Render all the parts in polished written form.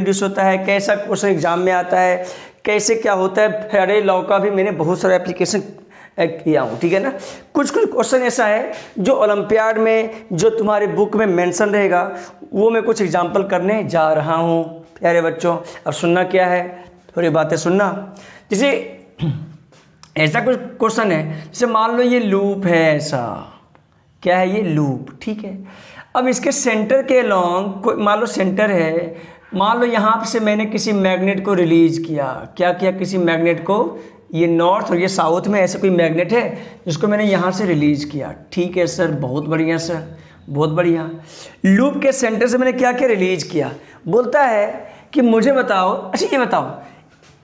Induce होता है, कैसा क्वेश्चन एग्जाम में आता है, कैसे क्या होता है। फेराडे लॉ का भी मैंने बहुत सारा एप्लीकेशन किया हूँ, ठीक है ना। कुछ कुछ क्वेश्चन ऐसा है जो ओलंपियाड में, जो तुम्हारे बुक में मेंशन रहेगा, वो मैं कुछ एग्जाम्पल करने जा रहा हूँ प्यारे बच्चों। अब सुनना क्या है, थोड़ी बातें सुनना। जैसे ऐसा कुछ क्वेश्चन है, जैसे मान लो ये लूप है, ऐसा क्या है ये लूप, ठीक है। अब इसके सेंटर के अलॉन्ग मान लो सेंटर है, मान लो यहाँ से मैंने किसी मैग्नेट को रिलीज किया, क्या किया, किसी मैग्नेट को, ये नॉर्थ और ये साउथ में ऐसा कोई मैग्नेट है जिसको मैंने यहाँ से रिलीज किया, ठीक है सर, बहुत बढ़िया सर, बहुत बढ़िया। लूप के सेंटर से मैंने क्या किया, रिलीज किया। बोलता है कि मुझे बताओ, अच्छा ये बताओ,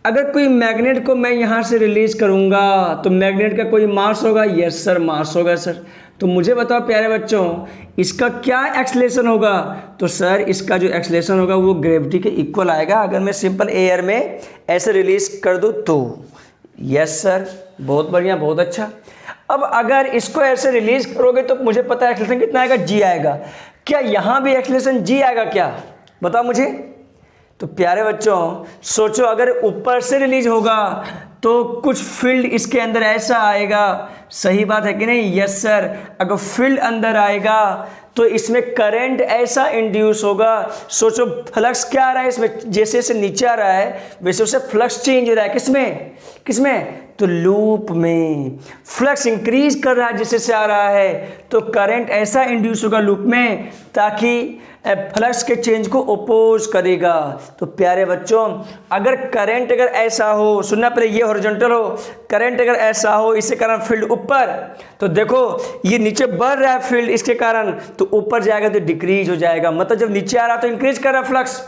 अगर कोई मैग्नेट को मैं यहाँ से रिलीज करूँगा तो मैग्नेट का कोई मास होगा? यस सर, मास होगा सर। तो मुझे बताओ प्यारे बच्चों, इसका क्या एक्सलेशन होगा? तो सर इसका जो एक्सलेशन होगा वो ग्रेविटी के इक्वल आएगा, अगर मैं सिंपल एयर में ऐसे रिलीज कर दूँ तो। यस सर, बहुत बढ़िया, बहुत अच्छा। अब अगर इसको ऐसे रिलीज करोगे तो मुझे पता है एक्सलेशन कितना आएगा, जी आएगा। क्या यहाँ भी एक्सलेशन जी आएगा क्या, बताओ मुझे। तो प्यारे बच्चों सोचो, अगर ऊपर से रिलीज होगा तो कुछ फील्ड इसके अंदर ऐसा आएगा, सही बात है कि नहीं? Yes sir. अगर फील्ड अंदर आएगा तो इसमें करंट ऐसा इंड्यूस होगा। सोचो फ्लक्स क्या आ रहा है इसमें, जैसे जैसे नीचे आ रहा है वैसे वैसे फ्लक्स चेंज हो रहा है, किसमें किसमें? तो लूप में फ्लक्स इंक्रीज कर रहा है जैसे से आ रहा है, तो करंट ऐसा इंड्यूस होगा लूप में ताकि फ्लक्स के चेंज को अपोज करेगा। तो प्यारे बच्चों अगर करंट अगर ऐसा हो, सुनना पहले, ये हॉरिजॉन्टल हो, करंट अगर ऐसा हो, इसके कारण फील्ड ऊपर, तो देखो ये नीचे बढ़ रहा है फील्ड इसके कारण, तो ऊपर जाएगा तो डिक्रीज हो जाएगा। मतलब जब नीचे आ रहा तो इंक्रीज कर रहा फ्लक्स,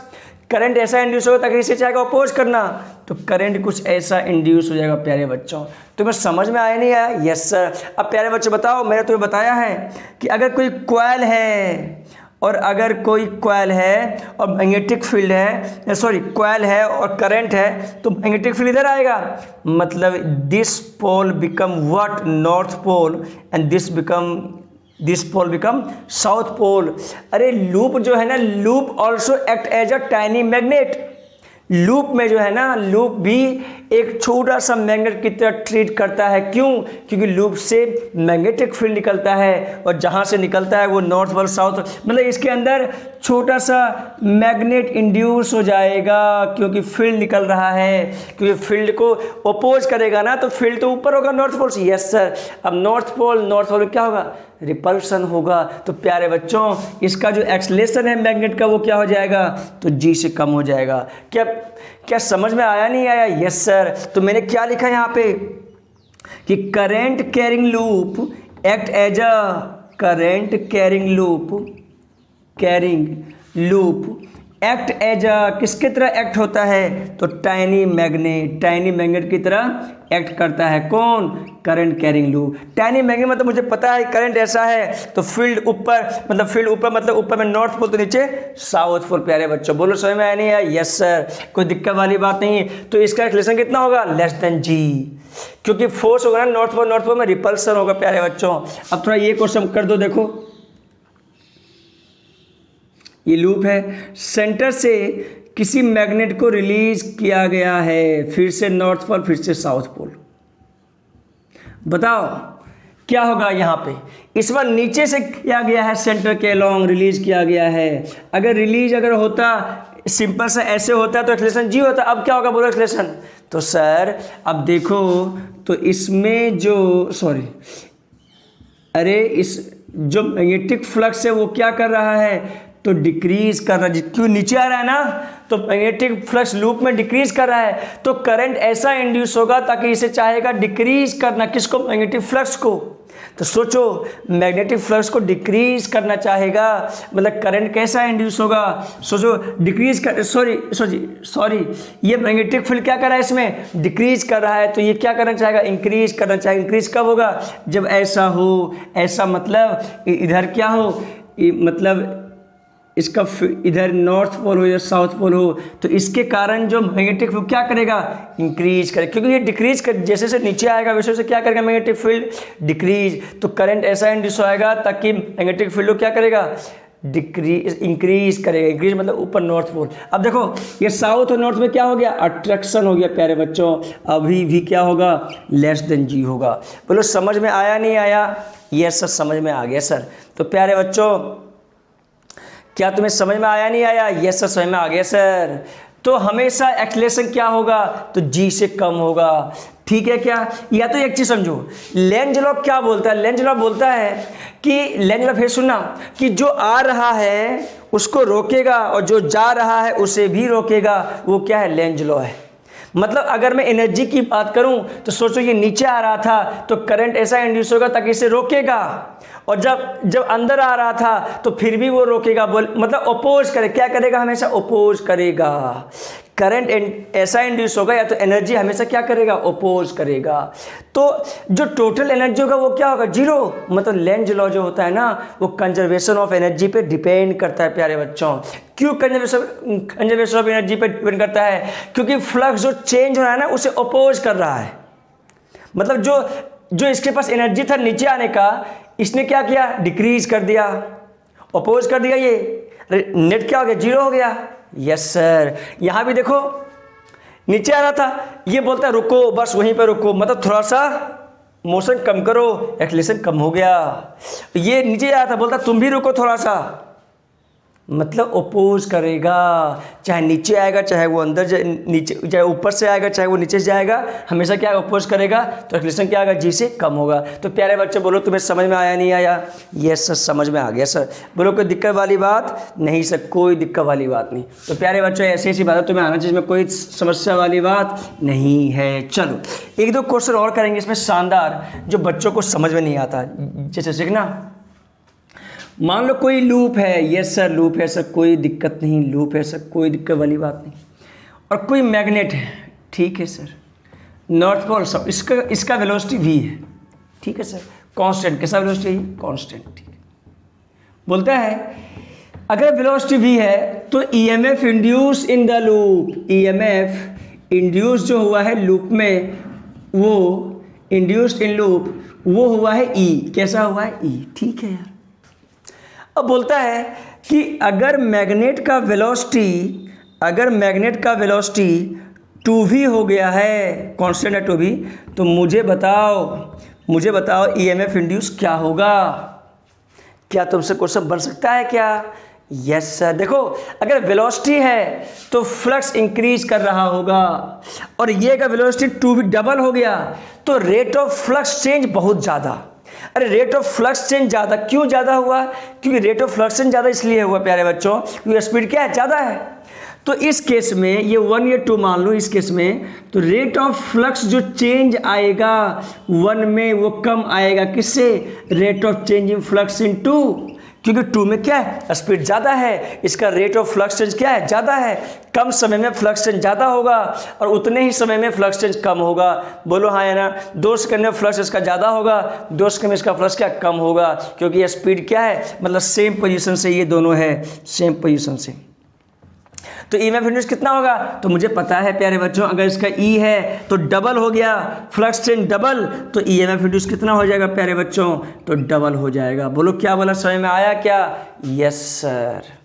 करंट ऐसा इंड्यूस होगा ताकि इसे चाहेगा अपोज करना, तो करंट कुछ ऐसा इंड्यूस हो जाएगा प्यारे बच्चों। तुम्हें समझ में आया नहीं आया? Yes sir. अब प्यारे बच्चों बताओ, मैंने तुम्हें बताया है कि अगर कोई कॉइल है और अगर कोई कॉइल है और मैग्नेटिक फील्ड है, सॉरी कॉइल है और करंट है, तो मैग्नेटिक फील्ड इधर आएगा, मतलब this pole become what, north pole, and this pole become south pole. अरे लूप जो है ना, loop also act as a tiny magnet. Loop में जो है ना, लूप भी एक छोटा सा मैग्नेट की तरह ट्रीट करता है। क्यों? क्योंकि लूप से मैग्नेटिक फील्ड निकलता है और जहाँ से निकलता है वो नॉर्थ पोल साउथ, मतलब इसके अंदर छोटा सा मैग्नेट इंड्यूस हो जाएगा क्योंकि फील्ड निकल रहा है, क्योंकि फील्ड को अपोज करेगा ना, तो फील्ड तो ऊपर होगा नॉर्थ पोल से। Yes sir. अब नॉर्थ पोल क्या होगा, रिपल्सन होगा। तो प्यारे बच्चों इसका जो एक्सलेशन है मैग्नेट का वो क्या हो जाएगा, तो जी से कम हो जाएगा। क्या समझ में आया नहीं आया? Yes sir. तो मैंने क्या लिखा यहाँ पे कि current carrying loop act as a, current carrying loop act as a, किसकी तरह एक्ट होता है, तो टाइनी मैग्नेट की तरह एक्ट करता है। कौन? Current carrying loop. Tiny magnet मतलब मुझे पता है करंट ऐसा है, तो फील्ड ऊपर, मतलब ऊपर में नॉर्थ पोल तो नीचे साउथ पोल। प्यारे बच्चों बोलो समझ में आया नहीं आया? यस सर, कोई दिक्कत वाली बात नहीं। तो इसका रिलेशन कितना होगा, लेस देन जी, क्योंकि फोर्स होगा ना नॉर्थ पोल में, रिपल्सन होगा प्यारे बच्चों। अब थोड़ा ये क्वेश्चन कर दो, देखो ये लूप है, सेंटर से किसी मैग्नेट को रिलीज किया गया है, फिर से नॉर्थ पोल फिर से साउथ पोल। बताओ क्या होगा यहाँ पे, इस बार नीचे से किया गया है, सेंटर के अलॉन्ग रिलीज किया गया है। अगर रिलीज होता सिंपल सा ऐसे होता तो एक्सलेशन जी होता, अब क्या होगा बोलो एक्सलेशन। तो सर अब देखो, तो इसमें जो इस जो मैग्नेटिक फ्लक्स है वो क्या कर रहा है, तो डिक्रीज कर रहा है। क्यों? नीचे आ रहा है ना, तो मैग्नेटिक फ्लक्स लूप में डिक्रीज कर रहा है, तो करंट ऐसा इंड्यूस होगा ताकि इसे चाहेगा डिक्रीज करना, किसको? मैग्नेटिक फ्लक्स को। तो सोचो मैग्नेटिक फ्लक्स को डिक्रीज करना चाहेगा, मतलब करंट कैसा इंड्यूस होगा, सोचो डिक्रीज कर, सॉरी ये मैग्नेटिक फील्ड क्या कर रहा है, इसमें डिक्रीज कर रहा है, तो ये क्या करना चाहेगा, इंक्रीज करना चाहेगा। इंक्रीज कब होगा, जब ऐसा हो, ऐसा मतलब इधर क्या हो, मतलब इसका इधर नॉर्थ पोल हो या साउथ पोल हो, तो इसके कारण जो मैग्नेटिक फील्ड क्या करेगा, इंक्रीज करेगा, क्योंकि ये डिक्रीज कर, जैसे से नीचे आएगा वैसे वैसे क्या करेगा मैग्नेटिक फील्ड, डिक्रीज। तो करंट ऐसा इंड्यूस होएगा ताकि मैग्नेटिक फील्ड को क्या करेगा, डिक्रीज इंक्रीज करेगा। इंक्रीज मतलब ऊपर नॉर्थ पोल। अब देखो ये साउथ और नॉर्थ में क्या हो गया, अट्रैक्शन हो गया प्यारे बच्चों। अभी भी क्या होगा, लेस देन जी होगा। बोलो समझ में आया नहीं आया? यस सर समझ में आ गया सर। तो प्यारे बच्चों क्या तुम्हें समझ में आया नहीं आया? यस सर समझ में आ गया सर। तो हमेशा एक्सेलरेशन क्या होगा, तो जी से कम होगा। ठीक है क्या? या तो एक चीज समझो, लेंज लॉ क्या बोलता है? लेंज लॉ बोलता है कि लेंज लॉ फिर सुनना कि जो आ रहा है उसको रोकेगा और जो जा रहा है उसे भी रोकेगा। वो क्या है? लेंज लॉ है। मतलब अगर मैं एनर्जी की बात करूं तो सोचो ये नीचे आ रहा था तो करंट ऐसा इंड्यूस होगा ताकि इसे रोकेगा, और जब अंदर आ रहा था तो फिर भी वो रोकेगा। मतलब अपोज करे, क्या करेगा? हमेशा अपोज करेगा। करंट ऐसा इंड्यूस होगा या तो एनर्जी हमेशा क्या करेगा? अपोज करेगा। तो जो टोटल एनर्जी होगा वो क्या होगा? जीरो। मतलब लेंज लॉ जो होता है ना वो कंजर्वेशन ऑफ एनर्जी पे डिपेंड करता है प्यारे बच्चों। क्यों कंजर्वेशन ऑफ एनर्जी पे डिपेंड करता है? क्योंकि फ्लक्स जो चेंज हो रहा है ना उसे अपोज कर रहा है। मतलब जो इसके पास एनर्जी था नीचे आने का, इसने क्या किया? डिक्रीज कर दिया, अपोज कर दिया। ये नेट क्या हो गया? जीरो हो गया। Yes sir. यहां भी देखो नीचे आ रहा था, ये बोलता है रुको, बस वहीं पर रुको, मतलब थोड़ा सा मोशन कम करो, एक्सेलरेशन कम हो गया। ये नीचे आ रहा था, बोलता तुम भी रुको थोड़ा सा, मतलब अपोज करेगा। चाहे नीचे आएगा चाहे वो अंदर नीचे, चाहे ऊपर से आएगा चाहे वो नीचे से जाएगा, हमेशा क्या अपोज करेगा। तो एक्सेलरेशन क्या आएगा? जी से कम होगा। तो प्यारे बच्चे बोलो तुम्हें समझ में आया नहीं आया? यस सर समझ में आ गया सर। बोलो कोई दिक्कत वाली बात नहीं सर, कोई दिक्कत वाली बात नहीं। तो प्यारे बच्चों ऐसी ऐसी बात है तुम्हें आना चाहिए, इसमें कोई समस्या वाली बात नहीं है। चलो एक दो क्वेश्चन और करेंगे इसमें शानदार, जो बच्चों को समझ में नहीं आता। जैसे सीखना, मान लो कोई लूप है। यस सर लूप है सर, कोई दिक्कत नहीं, लूप है सर, कोई दिक्कत वाली बात नहीं। और कोई मैग्नेट है, ठीक है सर, नॉर्थ पोल सब, इसका वेलोसिटी v है, ठीक है सर, कांस्टेंट। कैसा वेलोसिटी? कांस्टेंट। ठीक है। बोलता है अगर वेलोसिटी v है तो EMF induce in the loop, EMF induce जो हुआ है लूप में, वो इंड्यूस्ड इन लूप वो हुआ है E। कैसा हुआ है? E। ठीक है यार। अब बोलता है कि अगर मैग्नेट का वेलोसिटी 2v हो गया है, कांस्टेंट है 2v, तो मुझे बताओ ईएमएफ इंड्यूस क्या होगा? क्या तुमसे क्वेश्चन बन सकता है क्या? Yes sir. देखो अगर वेलोसिटी है तो फ्लक्स इंक्रीज कर रहा होगा, और ये अगर वेलोसिटी 2v डबल हो गया तो रेट ऑफ फ्लक्स चेंज बहुत ज़्यादा। अरे रेट ऑफ फ्लक्स चेंज ज़्यादा क्यों ज़्यादा हुआ? क्योंकि रेट ऑफ फ्लक्स चेंज ज़्यादा इसलिए हुआ प्यारे बच्चों क्योंकि स्पीड क्या है? ज़्यादा है। तो इस केस में ये 1 या 2 मान लो, इस केस में तो रेट ऑफ फ्लक्स जो चेंज आएगा 1 में वो कम आएगा। किससे? Rate of change in flux in 2, क्योंकि 2 में क्या है? स्पीड ज़्यादा है, इसका रेट ऑफ फ्लक्स चेंज क्या है? ज़्यादा है। कम समय में फ्लक्स चेंज ज़्यादा होगा और उतने ही समय में फ्लक्स चेंज कम होगा। बोलो हाँ या ना? 2 सेकंड में फ्लक्स इसका ज़्यादा होगा, 2 सेकंड में इसका फ्लक्स क्या कम होगा, क्योंकि ये स्पीड क्या है? मतलब सेम पोजीशन से ये दोनों है, सेम पोजीशन से। तो ईएमएफ इंड्यूस कितना होगा? तो मुझे पता है प्यारे बच्चों, अगर इसका ई है तो डबल हो गया, फ्लक्स चेंज डबल, तो ईएमएफ इंड्यूस कितना हो जाएगा प्यारे बच्चों? तो डबल हो जाएगा। बोलो क्या बोला, समझ में आया क्या? Yes sir.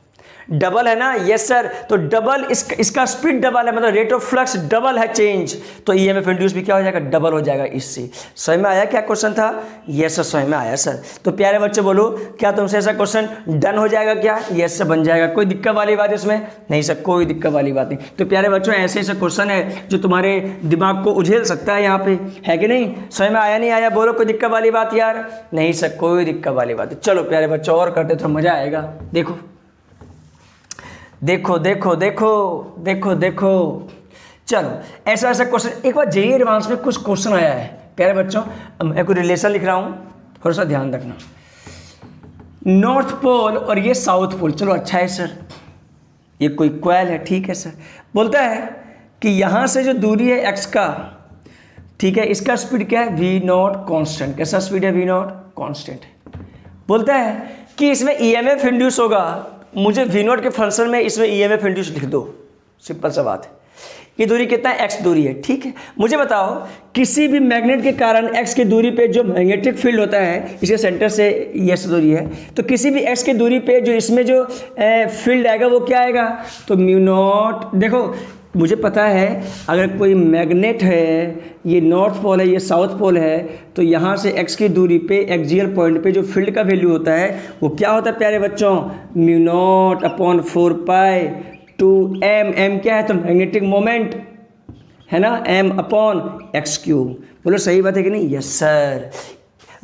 डबल है ना? Yes sir. तो डबल इसका स्पीड डबल है, मतलब रेट ऑफ फ्लक्स डबल है चेंज, तो ईएमएफ इंड्यूस भी क्या हो जाएगा? डबल हो जाएगा इससे। समझ में आया क्या क्वेश्चन था? यस सर समझ में आया सर। तो प्यारे बच्चे बोलो क्या तुमसे ऐसा क्वेश्चन डन हो जाएगा क्या? यस सर बन जाएगा। कोई दिक्कत वाली बात है इसमें? नहीं सर कोई दिक्कत वाली बात नहीं। तो प्यारे बच्चों ऐसे ऐसे क्वेश्चन है जो तुम्हारे दिमाग को उझेल सकता है यहाँ पे, है कि नहीं? समझ में आया नहीं आया? बोलो कोई दिक्कत वाली बात यार? नहीं सर कोई दिक्कत वाली बात है। चलो प्यारे बच्चों और करते तो मजा आएगा। देखो देखो देखो देखो देखो देखो, चलो ऐसा ऐसा क्वेश्चन एक बार जेईई एडवांस में कुछ क्वेश्चन आया है प्यारे बच्चों। मैं कोई रिलेशन लिख रहा हूँ, थोड़ा सा ध्यान रखना। नॉर्थ पोल और ये साउथ पोल, चलो अच्छा है सर, ये कोई क्वाइल है, ठीक है सर। बोलता है कि यहाँ से जो दूरी है x का, ठीक है, इसका स्पीड क्या है? v not constant. कैसा स्पीड है? v not constant. बोलता है कि इसमें ईएमएफ इंड्यूस होगा, मुझे v नॉट के फंक्शन में इसमें ईएमएफ इंड्यूस लिख दो, सिंपल सा बात है। ये दूरी कितना है, x दूरी है, ठीक है। मुझे बताओ किसी भी मैग्नेट के कारण x की दूरी पे जो मैग्नेटिक फील्ड होता है, इसके सेंटर से ये s दूरी है, तो किसी भी x की दूरी पे जो इसमें जो फील्ड आएगा वो क्या आएगा, तो म्यू नॉट। देखो मुझे पता है अगर कोई मैग्नेट है, ये नॉर्थ पोल है, ये साउथ पोल है, तो यहाँ से x की दूरी पे एक्सियल पॉइंट पे जो फील्ड का वैल्यू होता है वो क्या होता है प्यारे बच्चों, mu naught upon 4 two m। m क्या है, तो मैग्नेटिक मोमेंट है ना, m अपॉन एक्स क्यूब। बोलो सही बात है कि नहीं, यस सर।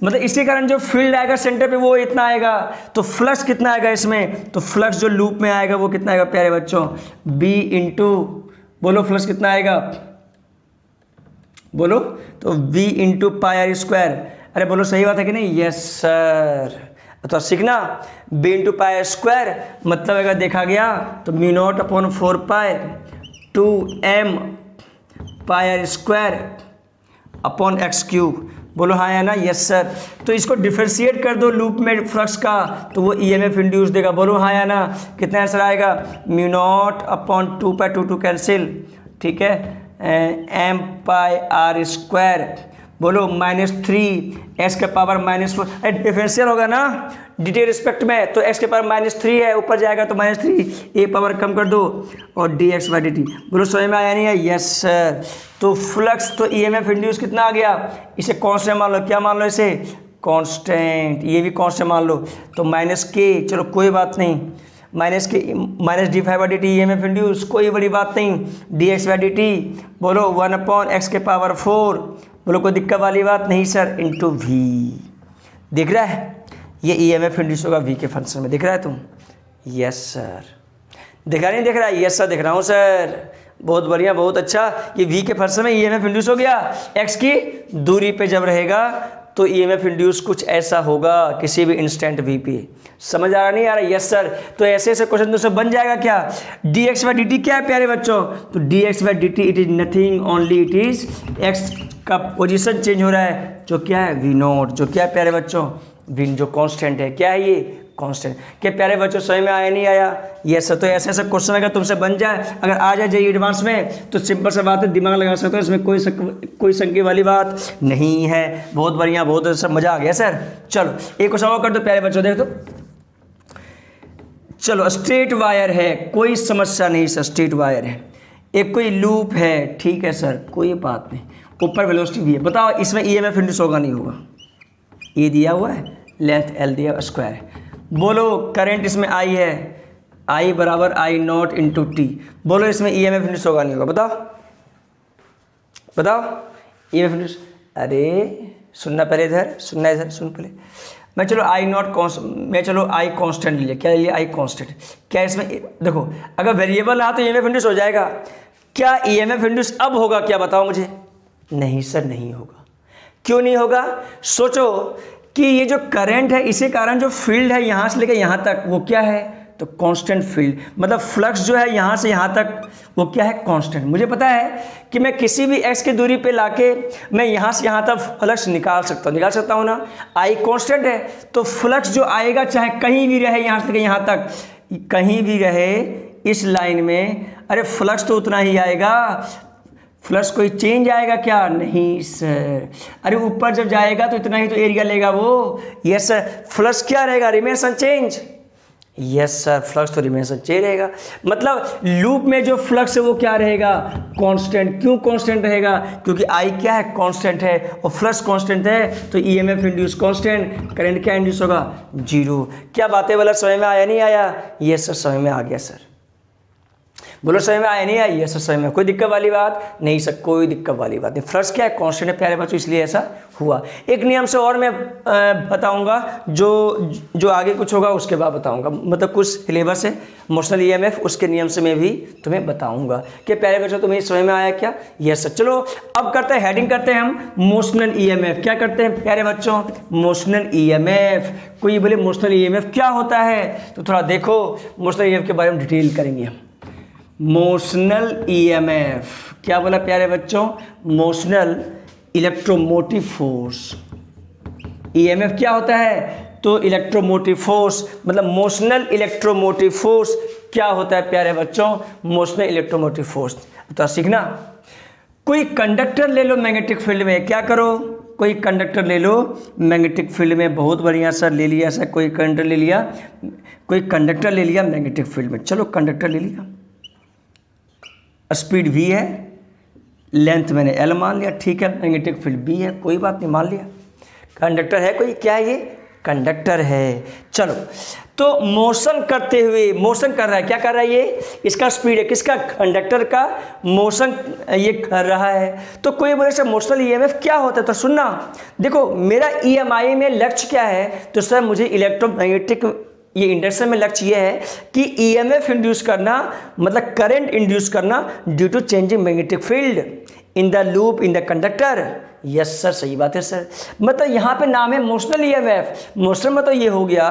मतलब इसके कारण जो फील्ड आएगा सेंटर पे वो इतना आएगा, तो फ्लक्स कितना आएगा इसमें, तो फ्लक्स जो लूप में आएगा वो कितना आएगा प्यारे बच्चों, b इंटू, बोलो फ्लक्स कितना आएगा, बोलो, तो v into pi r square. अरे बोलो सही बात है कि नहीं, यस सर। तो सीखना b इंटू पाई स्क्वायर मतलब अगर देखा गया तो mu naught upon 4 two m pi r square upon x cube. बोलो हाँ है ना, यस सर। तो इसको डिफरेंशिएट कर दो लूप में फ्लक्स का, तो वो ईएमएफ इंड्यूस देगा। बोलो हाँ या ना, कितना आंसर आएगा, म्यू नॉट अपॉन 2 कैंसिल, ठीक है, m पाई आर स्क्वायर, बोलो -3 x के पावर -4। डिफरेंशियल होगा ना डी रिस्पेक्ट में, तो x के पावर -3 है, ऊपर जाएगा तो -3, a पावर कम कर दो और dx/dt। बोलो समझ में आया नहीं है, यस सर। तो फ्लक्स, तो ईएमएफ इंड्यूस कितना आ गया, इसे कांस्टेंट मान लो, क्या मान लो इसे, कांस्टेंट, ये भी कांस्टेंट मान लो, तो -k, चलो कोई बात नहीं, -d/dt ईएमएफ इंड्यूस, कोई बड़ी बात नहीं, dx/dt, बोलो 1/x के पावर 4, बोलो कोई दिक्कत वाली बात नहीं सर, इंटू v। दिख रहा है ये ईएमएफ इंड्यूस होगा v के फंक्शन में, दिख रहा है तुम, यस सर। दिखा नहीं दिख रहा है, यस सर दिख रहा हूँ सर, बहुत बढ़िया, बहुत अच्छा। ये v के फंक्शन में ईएमएफ इंड्यूस हो गया, x की दूरी पे जब रहेगा तो ईएमएफ इंड्यूस कुछ ऐसा होगा किसी भी इंस्टेंट v पे। समझ आ रहा नहीं आ रहा, यस सर। तो ऐसे ऐसे क्वेश्चन दोस्तों बन जाएगा क्या, dx/dt क्या है प्यारे बच्चों, तो dx/dt it is nothing only, it is x का पोजीशन चेंज हो रहा है, जो क्या है v नॉट, जो क्या है प्यारे बच्चों, v जो कांस्टेंट है, क्या है ये कांस्टेंट। क्या प्यारे बच्चों समझ में आया नहीं आया, यस सर। तो ऐसे ऐसे क्वेश्चन अगर तुमसे बन जाए, अगर आ जाए जेईई एडवांस में, तो सिंपल सा बात है, दिमाग लगा सकते हो, इसमें कोई संख्या वाली बात नहीं है। बहुत बढ़िया, बहुत अच्छा, मजा आ गया सर। चलो एक क्वेश्चन और कर दो प्यारे बच्चों, देख दो। चलो स्ट्रेट वायर है, कोई समस्या नहीं सर, स्ट्रेट वायर है, एक कोई लूप है, ठीक है सर, कोई बात नहीं, ऊपर वेलोसिटी भी है। बताओ इसमें ईएमएफ इंड्यूस होगा नहीं होगा, ये दिया हुआ है, लेंथ एल दिया स्क्वायर है। बोलो करंट इसमें I है, I बराबर I नॉट इंटू टी। बोलो इसमें ईएमएफ इंड्यूस होगा नहीं होगा, बताओ बताओ ईएमएफ इंड्यूस। अरे सुनना पहले, इधर सुनना, इधर सुन पहले। मैं चलो I नॉट मैं चलो I कांस्टेंट ले लिया, क्या ले लिया, I कांस्टेंट। क्या इसमें देखो अगर वेरिएबल रहा तो ईएमएफ इंड्यूस हो जाएगा, क्या ईएमएफ इंड्यूस अब होगा क्या, बताओ मुझे। नहीं सर नहीं होगा। क्यों नहीं होगा, सोचो कि ये जो करंट है इसी कारण जो फील्ड है यहाँ से लेकर यहाँ तक वो क्या है, तो कांस्टेंट फील्ड, मतलब फ्लक्स जो है यहाँ से यहाँ तक वो क्या है, कांस्टेंट। मुझे पता है कि मैं किसी भी x की दूरी पे लाके मैं यहाँ से यहाँ तक फ्लक्स निकाल सकता हूँ ना, I कांस्टेंट है, तो फ्लक्स जो आएगा चाहे कहीं भी रहे, यहाँ से लेकर यहाँ तक कहीं भी रहे इस लाइन में, अरे फ्लक्स तो उतना ही आएगा। फ्लक्स कोई चेंज आएगा क्या, नहीं सर। अरे ऊपर जब जाएगा तो इतना ही तो एरिया लेगा वो, यस सर। फ्लक्स क्या रहेगा, remains unchange, yes sir, flux तो रिमेन्स अनचेंज रहेगा। मतलब लूप में जो फ्लक्स है वो क्या रहेगा, कांस्टेंट। क्यों कांस्टेंट रहेगा, क्योंकि आई क्या है, कांस्टेंट है, और फ्लक्स कांस्टेंट है, तो ईएमएफ इंड्यूस कांस्टेंट, करंट क्या इंड्यूस होगा, 0। क्या बातें वाला समझ में आया नहीं आया, यस सर समझ में आ गया सर। बोलो समझ में आया नहीं आया, यस सर समझ में, कोई दिक्कत वाली बात नहीं सर, कोई दिक्कत वाली बात नहीं। फ्लक्स क्या है, कांस्टेंट है प्यारे बच्चों, इसलिए ऐसा हुआ। एक नियम से और मैं बताऊंगा, जो आगे कुछ होगा उसके बाद बताऊंगा, मतलब कुछ सिलेबस है मोशनल ईएमएफ, उसके नियम से मैं भी तुम्हें बताऊंगा। कि प्यारे बच्चों तुम्हें समझ में आया क्या, यस सर। चलो अब करते हैं, हेडिंग करते हैं हम मोशनल ईएमएफ। क्या करते हैं प्यारे बच्चों, मोशनल ईएमएफ। कोई बोले मोशनल ईएमएफ क्या होता है, तो थोड़ा देखो मोशनल ईएमएफ के बारे में डिटेल करेंगे हम। मोशनल ईएमएफ क्या बोला प्यारे बच्चों, मोशनल इलेक्ट्रोमोटिव फोर्स। ईएमएफ क्या होता है, तो इलेक्ट्रोमोटिव फोर्स मतलब मोशनल इलेक्ट्रोमोटिव फोर्स क्या होता है प्यारे बच्चों, मोशनल इलेक्ट्रोमोटिव फोर्स। तो सीखना, कोई कंडक्टर ले लो मैग्नेटिक फील्ड में, क्या करो, कोई कंडक्टर ले लो मैग्नेटिक फील्ड में, बहुत बढ़िया सर ले लिया सर, कोई कंडक्टर ले लिया, कोई कंडक्टर ले लिया मैग्नेटिक फील्ड में, चलो कंडक्टर ले लिया, स्पीड v है, लेंथ मैंने l मान लिया, ठीक है, मैग्नेटिक फील्ड b है, कोई बात नहीं मान लिया, कंडक्टर है कोई, क्या है ये, कंडक्टर है। चलो तो मोशन करते हुए, मोशन कर रहा है, क्या कर रहा है ये, इसका स्पीड है, किसका, कंडक्टर का, मोशन ये कर रहा है। तो कोई बोले सर मोशनल ईएमएफ क्या होता है, तो सुनना, देखो मेरा ईएमआई में लक्ष्य क्या है, तो सर मुझे इलेक्ट्रोमैग्नेटिक ये इंडक्शन में लक्ष्य ये है कि ईएमएफ इंड्यूस करना, मतलब करंट इंड्यूस करना due to changing magnetic field in the loop in the conductor. Yes sir, सही बात है सर, मतलब यहाँ पे नाम है मोशनल ईएमएफ। मोशन मतलब ये हो गया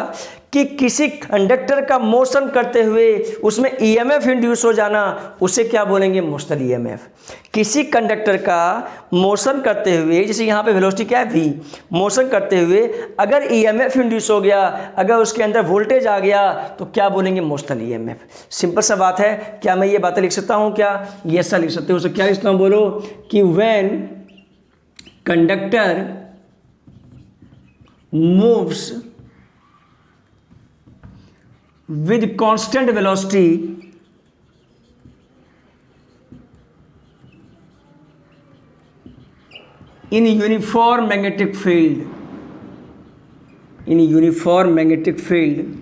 कि किसी कंडक्टर का मोशन करते हुए उसमें ईएमएफ इंड्यूस हो जाना, उसे क्या बोलेंगे, मोशनल ईएमएफ। किसी कंडक्टर का मोशन करते हुए, जैसे यहाँ पे वेलोसिटी क्या है v, मोशन करते हुए अगर ईएमएफ इंड्यूस हो गया, अगर उसके अंदर वोल्टेज आ गया, तो क्या बोलेंगे, मोशनल ईएमएफ। सिंपल सा बात है, क्या मैं ये बातें लिख सकता हूँ, क्या ये ऐसा लिख सकते हो, उसे क्या लिखता हूँ, बोलो कि when conductor moves with constant velocity in uniform magnetic field, in uniform magnetic field,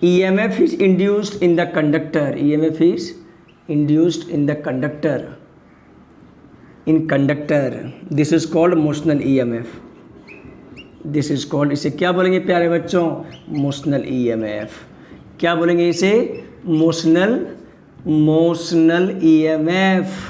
EMF is induced in the conductor, EMF is induced in the conductor, in conductor, this is called motional EMF, this is called, इसे क्या बोलेंगे प्यारे बच्चों, motional EMF. क्या बोलेंगे इसे, motional EMF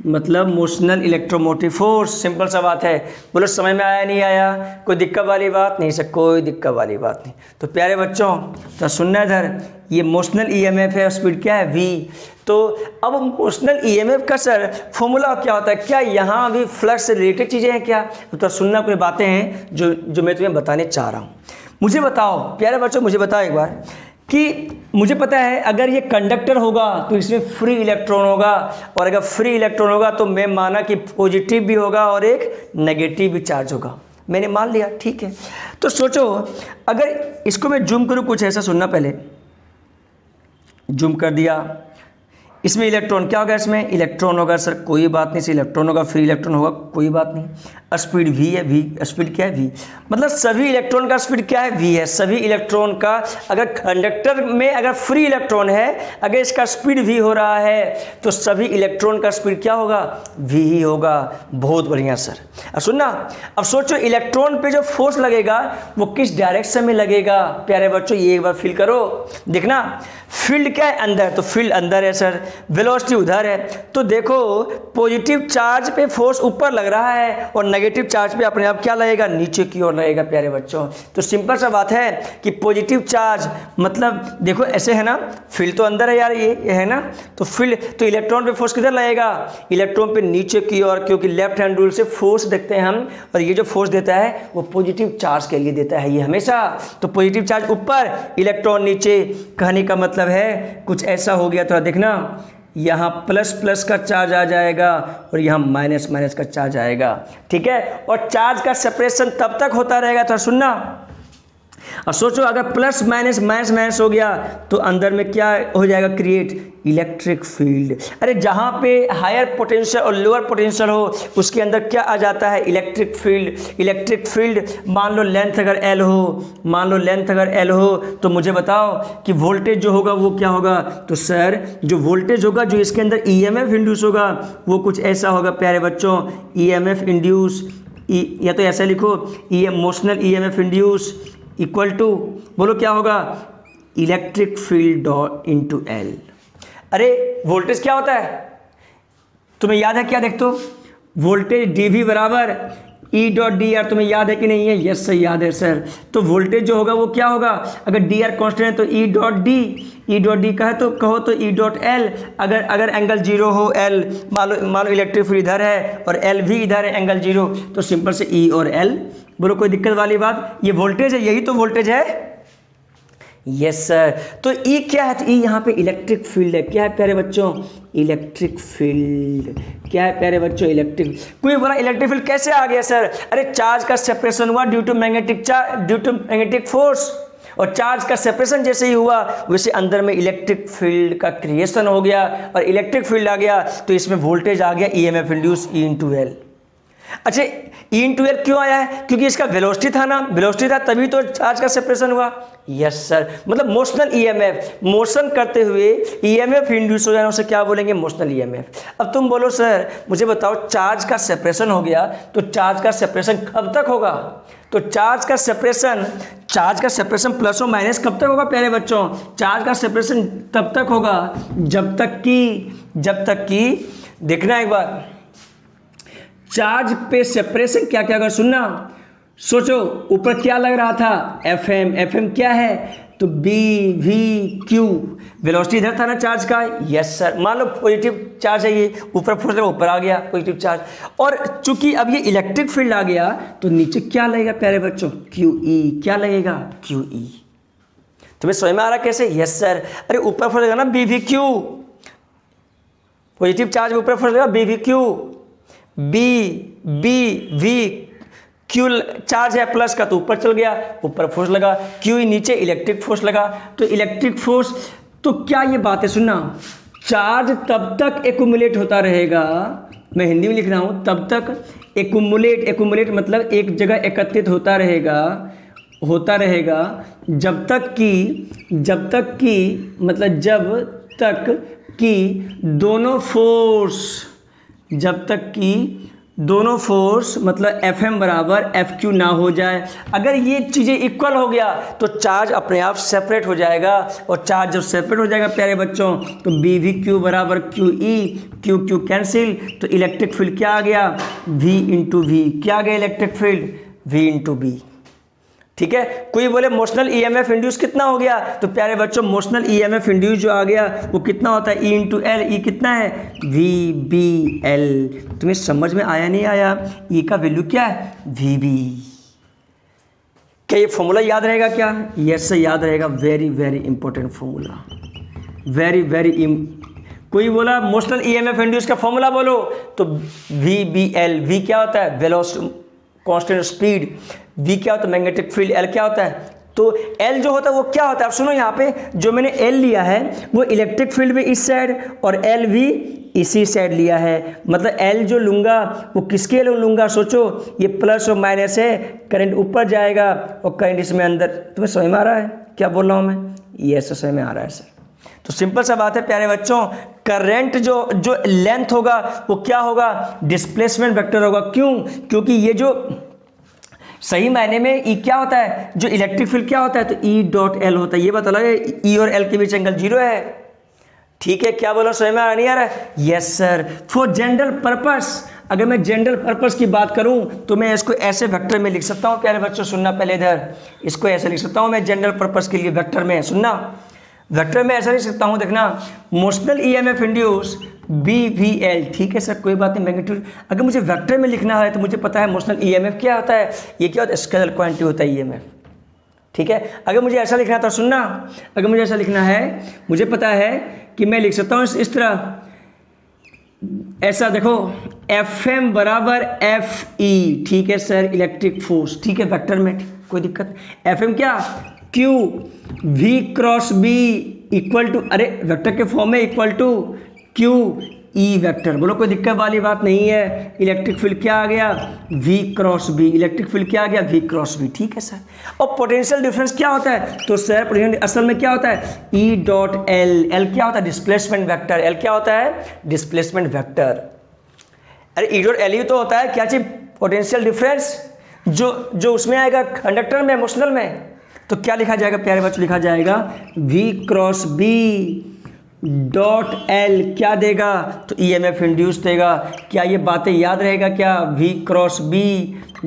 मतलब motional electromotive force. Simple सा बात है, बोलो समझ में आया नहीं आया, कोई दिक्कत वाली बात नहीं सर, कोई दिक्कत वाली बात नहीं। तो प्यारे बच्चों तो सुनना इधर, ये मोशनल ईएमएफ है, स्पीड क्या है v। तो अब मोशनल ईएमएफ का सर फॉर्मूला क्या होता है, क्या यहाँ भी फ्लक्स से रिलेटेड चीज़ें हैं क्या, तो सुनना, कोई बातें हैं जो मैं तुम्हें बताने चाह रहा हूँ। मुझे बताओ प्यारे बच्चों, मुझे बताओ एक बार कि मुझे पता है अगर ये कंडक्टर होगा तो इसमें फ्री इलेक्ट्रॉन होगा, और अगर फ्री इलेक्ट्रॉन होगा तो मैं माना कि पॉजिटिव भी होगा और एक नेगेटिव भी चार्ज होगा, मैंने मान लिया, ठीक है। तो सोचो अगर इसको मैं जूम करूँ, कुछ ऐसा सुनना, पहले जूम कर दिया, इसमें इलेक्ट्रॉन क्या होगा, इसमें इलेक्ट्रॉन होगा सर, कोई बात नहीं, इसमें इलेक्ट्रॉन होगा, फ्री इलेक्ट्रॉन होगा, कोई बात नहीं। स्पीड v है, v स्पीड क्या है, v मतलब सभी इलेक्ट्रॉन का स्पीड क्या है, v है। सभी इलेक्ट्रॉन का, अगर कंडक्टर में अगर फ्री इलेक्ट्रॉन है, अगर इसका स्पीड v हो रहा है, तो सभी इलेक्ट्रॉन का स्पीड क्या होगा, v ही होगा। बहुत बढ़िया सर। अब सुनना, अब सोचो इलेक्ट्रॉन पे जो फोर्स लगेगा वो किस डायरेक्शन में लगेगा प्यारे बच्चों, ये एक बार फील करो, देखना फील्ड क्या है, अंदर, तो फील्ड अंदर है सर, वेलोसिटी उधर है, तो देखो पॉजिटिव चार्ज पे फोर्स ऊपर लग रहा है और नेगेटिव चार्ज पे अपने आप क्या लगेगा, नीचे की ओर लगेगा प्यारे बच्चों। तो सिंपल सा बात है कि पॉजिटिव चार्ज मतलब देखो ऐसे है ना, फील्ड तो अंदर है यार, ये है ना, तो फील्ड, तो इलेक्ट्रॉन पे फोर्स किधर लगेगा, इलेक्ट्रॉन पे नीचे की ओर, क्योंकि लेफ्ट हैंड रूल से फोर्स देखते हैं हम, और ये जो फोर्स देता है वो पॉजिटिव चार्ज के लिए देता है ये हमेशा। तो पॉजिटिव चार्ज ऊपर, इलेक्ट्रॉन नीचे, कहने का मतलब है कुछ ऐसा हो गया। तो देखना यहाँ प्लस प्लस का चार्ज आ जाएगा और यहाँ माइनस माइनस का चार्ज आएगा, ठीक है। और चार्ज का सेपरेशन तब तक होता रहेगा। तो सुनना, अब सोचो अगर प्लस माइनस माइनस माइनस हो गया तो अंदर में क्या हो जाएगा, क्रिएट इलेक्ट्रिक फील्ड। अरे जहाँ पे हायर पोटेंशियल और लोअर पोटेंशियल हो उसके अंदर क्या आ जाता है, इलेक्ट्रिक फील्ड। इलेक्ट्रिक फील्ड मान लो लेंथ अगर एल हो, मान लो लेंथ अगर एल हो, तो मुझे बताओ कि वोल्टेज जो होगा वो क्या होगा। तो सर जो वोल्टेज होगा, जो इसके अंदर ईएमएफ इंड्यूस होगा वो कुछ ऐसा होगा प्यारे बच्चों, ईएमएफ इंड्यूस, या तो ऐसा लिखो motional EMF induce equal to, बोलो क्या होगा, इलेक्ट्रिक फील्ड इनटू एल। अरे वोल्टेज क्या होता है, तुम्हें याद है क्या, देख तो वोल्टेज डीवी बराबर ई डॉट डी आर तुम्हें याद है कि नहीं है? यस सर याद है सर। तो वोल्टेज जो होगा वो क्या होगा, अगर डी आर कॉन्स्टेंट है तो ई डॉट डी का है तो कहो तो ई डॉट एल। अगर एंगल जीरो हो एल, मान लो इलेक्ट्रिक फील्ड इधर है और एल भी इधर है एंगल जीरो, तो सिंपल से ई और एल। बोलो कोई दिक्कत वाली बात? ये वोल्टेज है, यही तो वोल्टेज है। Yes sir. तो ई क्या है? तो ई यहाँ पे इलेक्ट्रिक फील्ड है। क्या है प्यारे बच्चों? Electric field. क्या है प्यारे बच्चों? इलेक्ट्रिक। कोई बोला इलेक्ट्रिक फील्ड कैसे आ गया सर? अरे चार्ज का सेपरेशन हुआ ड्यू टू मैग्नेटिक फोर्स, और चार्ज का सेपरेशन जैसे ही हुआ वैसे अंदर में इलेक्ट्रिक फील्ड का क्रिएशन हो गया, और इलेक्ट्रिक फील्ड आ गया तो इसमें वोल्टेज आ गया EMF induce E into L. अच्छा ई इंटू एल क्यों आया है? क्योंकि इसका वेलोसिटी था ना, वेलोसिटी था तभी तो चार्ज का सेपरेशन हुआ। यस सर, मतलब मोशनल ईएमएफ, मोशन करते हुए ईएमएफ इंड्यूस हो जाना उसे क्या बोलेंगे? Motional EMF. अब तुम बोलो सर मुझे बताओ चार्ज का सेपरेशन हो गया तो चार्ज का सेपरेशन कब तक होगा? तो चार्ज का सेपरेशन प्लस और माइनस कब तक होगा प्यारे बच्चों? चार्ज का सेपरेशन तब तक होगा जब तक कि देखना एक बार, चार्ज पे सेपरेशन क्या क्या अगर सुनना, सोचो ऊपर क्या लग रहा था? एफएम क्या है? तो बी वी क्यू, वेलोसिटी इधर था ना चार्ज का। Yes sir. मान लो पॉजिटिव चार्ज है, ये ऊपर फोर्स लगा ऊपर आ गया पॉजिटिव चार्ज, और चूंकि अब ये इलेक्ट्रिक फील्ड आ गया तो नीचे क्या लगेगा प्यारे बच्चों? Q E. क्या लगेगा? Q E. तुम्हें समझ में आ रहा कैसे? Yes sir. अरे ऊपर फोर्स लगा ना B v q, positive charge ऊपर फोर्स लगा B v q, B v q charge है प्लस का तो ऊपर चल गया, ऊपर फोर्स लगा, क्यू नीचे इलेक्ट्रिक फोर्स लगा, तो इलेक्ट्रिक फोर्स। तो क्या ये बातें सुनना, चार्ज तब तक एक्यूमुलेट होता रहेगा, मैं हिंदी में लिख रहा हूँ, तब तक एक्यूमुलेट मतलब एक जगह एकत्रित होता रहेगा जब तक कि दोनों फोर्स मतलब Fm बराबर Fq ना हो जाए। अगर ये चीज़ें इक्वल हो गया तो चार्ज अपने आप सेपरेट हो जाएगा, और चार्ज जब सेपरेट हो जाएगा प्यारे बच्चों तो बी वी क्यू बराबर क्यू ई, क्यू कैंसिल, तो इलेक्ट्रिक फील्ड क्या आ गया? V into v. क्या आ गया electric field? V into B. ठीक है। कोई बोले मोशनल ईएमएफ इंड्यूस कितना हो गया? तो प्यारे बच्चों मोशनल ईएमएफ इंड्यूस जो आ गया वो कितना होता है? E into L. ई कितना है? V B L. तुम्हें समझ में आया नहीं आया? ई का वैल्यू क्या है? V B. क्या ये फॉर्मूला याद रहेगा क्या? यस सर याद रहेगा। वेरी वेरी इंपॉर्टेंट फॉर्मूला, कोई बोला मोशनल ईएमएफ इंड्यूस का फॉर्मूला बोलो तो वी बी एल। वी क्या होता है? Velocity constant speed. V क्या होता है? Magnetic field. L क्या होता है? तो L जो होता है वो क्या होता है? अब सुनो यहाँ पे जो मैंने L लिया है वो इलेक्ट्रिक फील्ड में इस साइड और L भी इसी साइड लिया है, मतलब L जो लूँगा वो किसके लिए लूँगा? सोचो ये प्लस और माइनस है, करंट ऊपर जाएगा और करंट इसमें अंदर। तुम्हें समझ में आ रहा है क्या बोल रहा हूँ मैं? यस समझ में आ रहा है सर। तो सिंपल सा बात है प्यारे बच्चों, करंट जो लेंथ होगा वो क्या होगा? डिस्प्लेसमेंट वेक्टर होगा। क्यों? क्योंकि ये जो सही मायने में ई क्या होता है? जो इलेक्ट्रिक फील्ड क्या होता है? तो ई डॉट एल होता है। ये बता लगे ई और एल के बीच एंगल जीरो है। ठीक है, क्या बोला? समझ में नहीं आ रहा है? Yes sir. For general purpose, अगर मैं जनरल पर्पस की बात करूं तो मैं इसको ऐसे वेक्टर में लिख सकता हूं। प्यारे बच्चों सुनना, पहले इधर इसको ऐसे लिख सकता हूं मैं जनरल पर्पस के लिए वेक्टर में। सुनना, वेक्टर में ऐसा लिख सकता हूं, देखना, motional EMF induce B v L. ठीक है सर, कोई बात नहीं। मैग्नीट्यूड अगर मुझे वेक्टर में लिखना है तो मुझे पता है मोशनल ईएमएफ क्या होता है, ये क्या होता है? स्केलर क्वांटिटी होता है ईएमएफ। ठीक है, अगर मुझे ऐसा लिखना है तो सुनना, अगर मुझे ऐसा लिखना है, मुझे पता है कि मैं लिख सकता हूँ इस तरह, ऐसा देखो, एफ एम बराबर एफ ई। ठीक है सर, इलेक्ट्रिक फोर्स। ठीक है, वेक्टर में कोई दिक्कत। एफ एम क्या? Q v cross B equal to, अरे वेक्टर के फॉर्म में equal to q E vector. बोलो कोई दिक्कत वाली बात नहीं है। इलेक्ट्रिक फील्ड क्या आ गया? V cross B. Electric field क्या आ गया? V cross B. ठीक है सर। और पोटेंशियल डिफरेंस क्या होता है? तो सर पोटेंशियल असल में क्या होता है? E dot L. एल क्या होता है? Displacement vector. एल क्या होता है? Displacement vector. अरे E डॉट एल ही तो होता है क्या चीज? पोटेंशियल डिफरेंस जो उसमें आएगा कंडक्टर में, इमोशनल में। तो क्या लिखा जाएगा प्यारे बच्चों? लिखा जाएगा V cross B dot L क्या देगा, तो ईएमएफ इंड्यूस देगा। क्या ये बातें याद रहेगा क्या, V cross B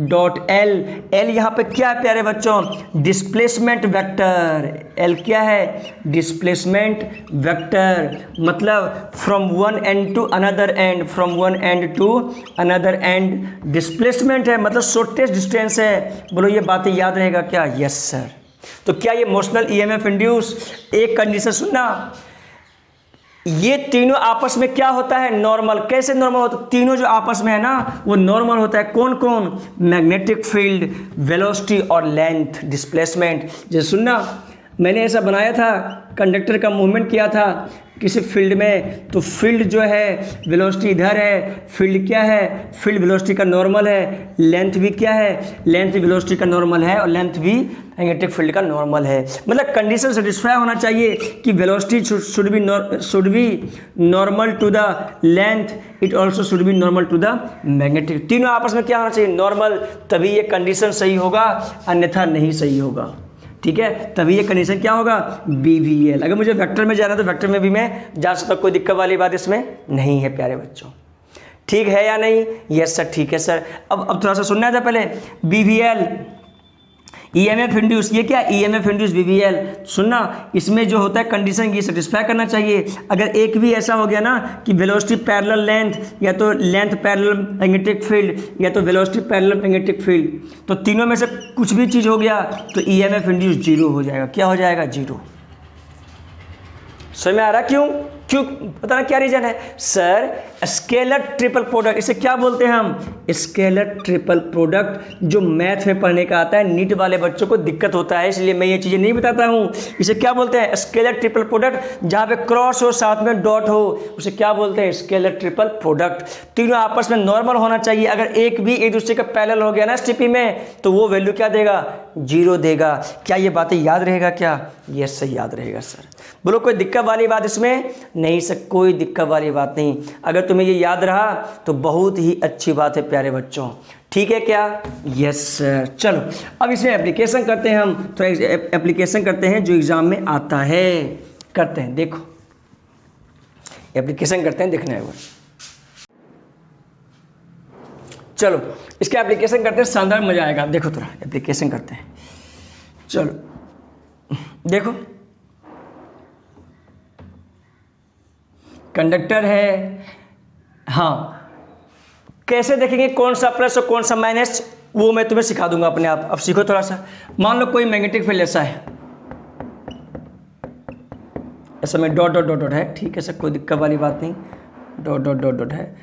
dot L. L यहाँ पे क्या है प्यारे बच्चों, डिस्प्लेसमेंट वेक्टर। एल क्या है, डिस्प्लेसमेंट वेक्टर, मतलब from one end to another end, from one end to another end displacement है, मतलब शॉर्टेस्ट डिस्टेंस है। बोलो ये बातें याद रहेगा क्या, यस सर। तो क्या ये मोशनल ईएमएफ इंड्यूस, एक कंडीशन सुनना, ये तीनों आपस में क्या होता है, नॉर्मल। कैसे नॉर्मल होता है, तीनों जो आपस में है ना वो नॉर्मल होता है। कौन कौन, मैग्नेटिक फील्ड, वेलोसिटी और लेंथ, डिस्प्लेसमेंट। जैसे सुनना, मैंने ऐसा बनाया था, कंडक्टर का मूवमेंट किया था किसी फील्ड में, तो फील्ड जो है वेलोसिटी इधर है, फील्ड क्या है, फील्ड वेलोसिटी का नॉर्मल है, लेंथ भी क्या है, लेंथ वेलोसिटी का नॉर्मल है, और लेंथ भी मैग्नेटिक फील्ड का नॉर्मल है। मतलब कंडीशन सेटिस्फाई होना चाहिए कि velocity should be normal to the length, it also should be normal to the magnetic. तीनों आपस में क्या होना चाहिए, नॉर्मल, तभी ये कंडीशन सही होगा, अन्यथा नहीं सही होगा। ठीक है, तभी ये कंडीशन क्या होगा, BVL। अगर मुझे वेक्टर में जाना तो वेक्टर में भी मैं जा सकता, कोई दिक्कत वाली बात इसमें नहीं है प्यारे बच्चों। ठीक है या नहीं, यस सर, ठीक है सर। अब थोड़ा सा सुनना था पहले, BVL ईएमएफ इंड्यूस, ये क्या, ईएमएफ इंड्यूस BVL। सुनना, इसमें जो होता है कंडीशन ये सेटिस्फाई करना चाहिए। अगर एक भी ऐसा हो गया ना कि वेलोसिटी पैरेलल लेंथ, या तो लेंथ पैरेलल मैग्नेटिक फील्ड, या तो वेलोसिटी पैरेलल मैग्नेटिक फील्ड, तो तीनों में से कुछ भी चीज़ हो गया तो ईएमएफ इंड्यूस जीरो हो जाएगा। क्या हो जाएगा, जीरो। समझ में आ रहा क्यों, क्यों पता ना क्या रीजन है सर, स्केलर ट्रिपल प्रोडक्ट, इसे क्या बोलते हैं हम, स्केलर ट्रिपल प्रोडक्ट। जो मैथ में पढ़ने का आता है, नीट वाले बच्चों को दिक्कत होता है, इसलिए मैं ये चीज़ें नहीं बताता हूँ। इसे क्या बोलते हैं, स्केलर ट्रिपल प्रोडक्ट। जहाँ पे क्रॉस हो साथ में डॉट हो उसे क्या बोलते हैं, स्केलर ट्रिपल प्रोडक्ट। तीनों आपस में नॉर्मल होना चाहिए। अगर एक भी एक दूसरे का पैरेलल हो गया ना स्थिति में, तो वो वैल्यू क्या देगा, जीरो देगा। क्या ये बातें याद रहेगा क्या, यस सर याद रहेगा सर। बोलो कोई दिक्कत वाली बात इसमें नहीं सर, कोई दिक्कत वाली बात नहीं। अगर तुम्हें ये याद रहा तो बहुत ही अच्छी बात है प्यारे बच्चों। ठीक है क्या, यस सर। चलो अब इसमें एप्लीकेशन करते हैं, हम तो एप्लीकेशन करते हैं जो एग्जाम में आता है, करते हैं। देखो एप्लीकेशन करते हैं, देखना है वो। चलो इसका एप्लीकेशन करते हैं, शानदार मजा आएगा। देखो थोड़ा एप्लीकेशन करते हैं, चलो देखो। कंडक्टर है, हाँ, कैसे देखेंगे कौन सा प्लस और कौन सा माइनस, वो मैं तुम्हें सिखा दूंगा अपने आप। अब सीखो थोड़ा सा। मान लो कोई मैग्नेटिक फील्ड ऐसा है, ऐसा में डॉट डॉट डॉट डॉट है, ठीक है सर, कोई दिक्कत वाली बात नहीं, डॉट डॉट डॉट डॉट है,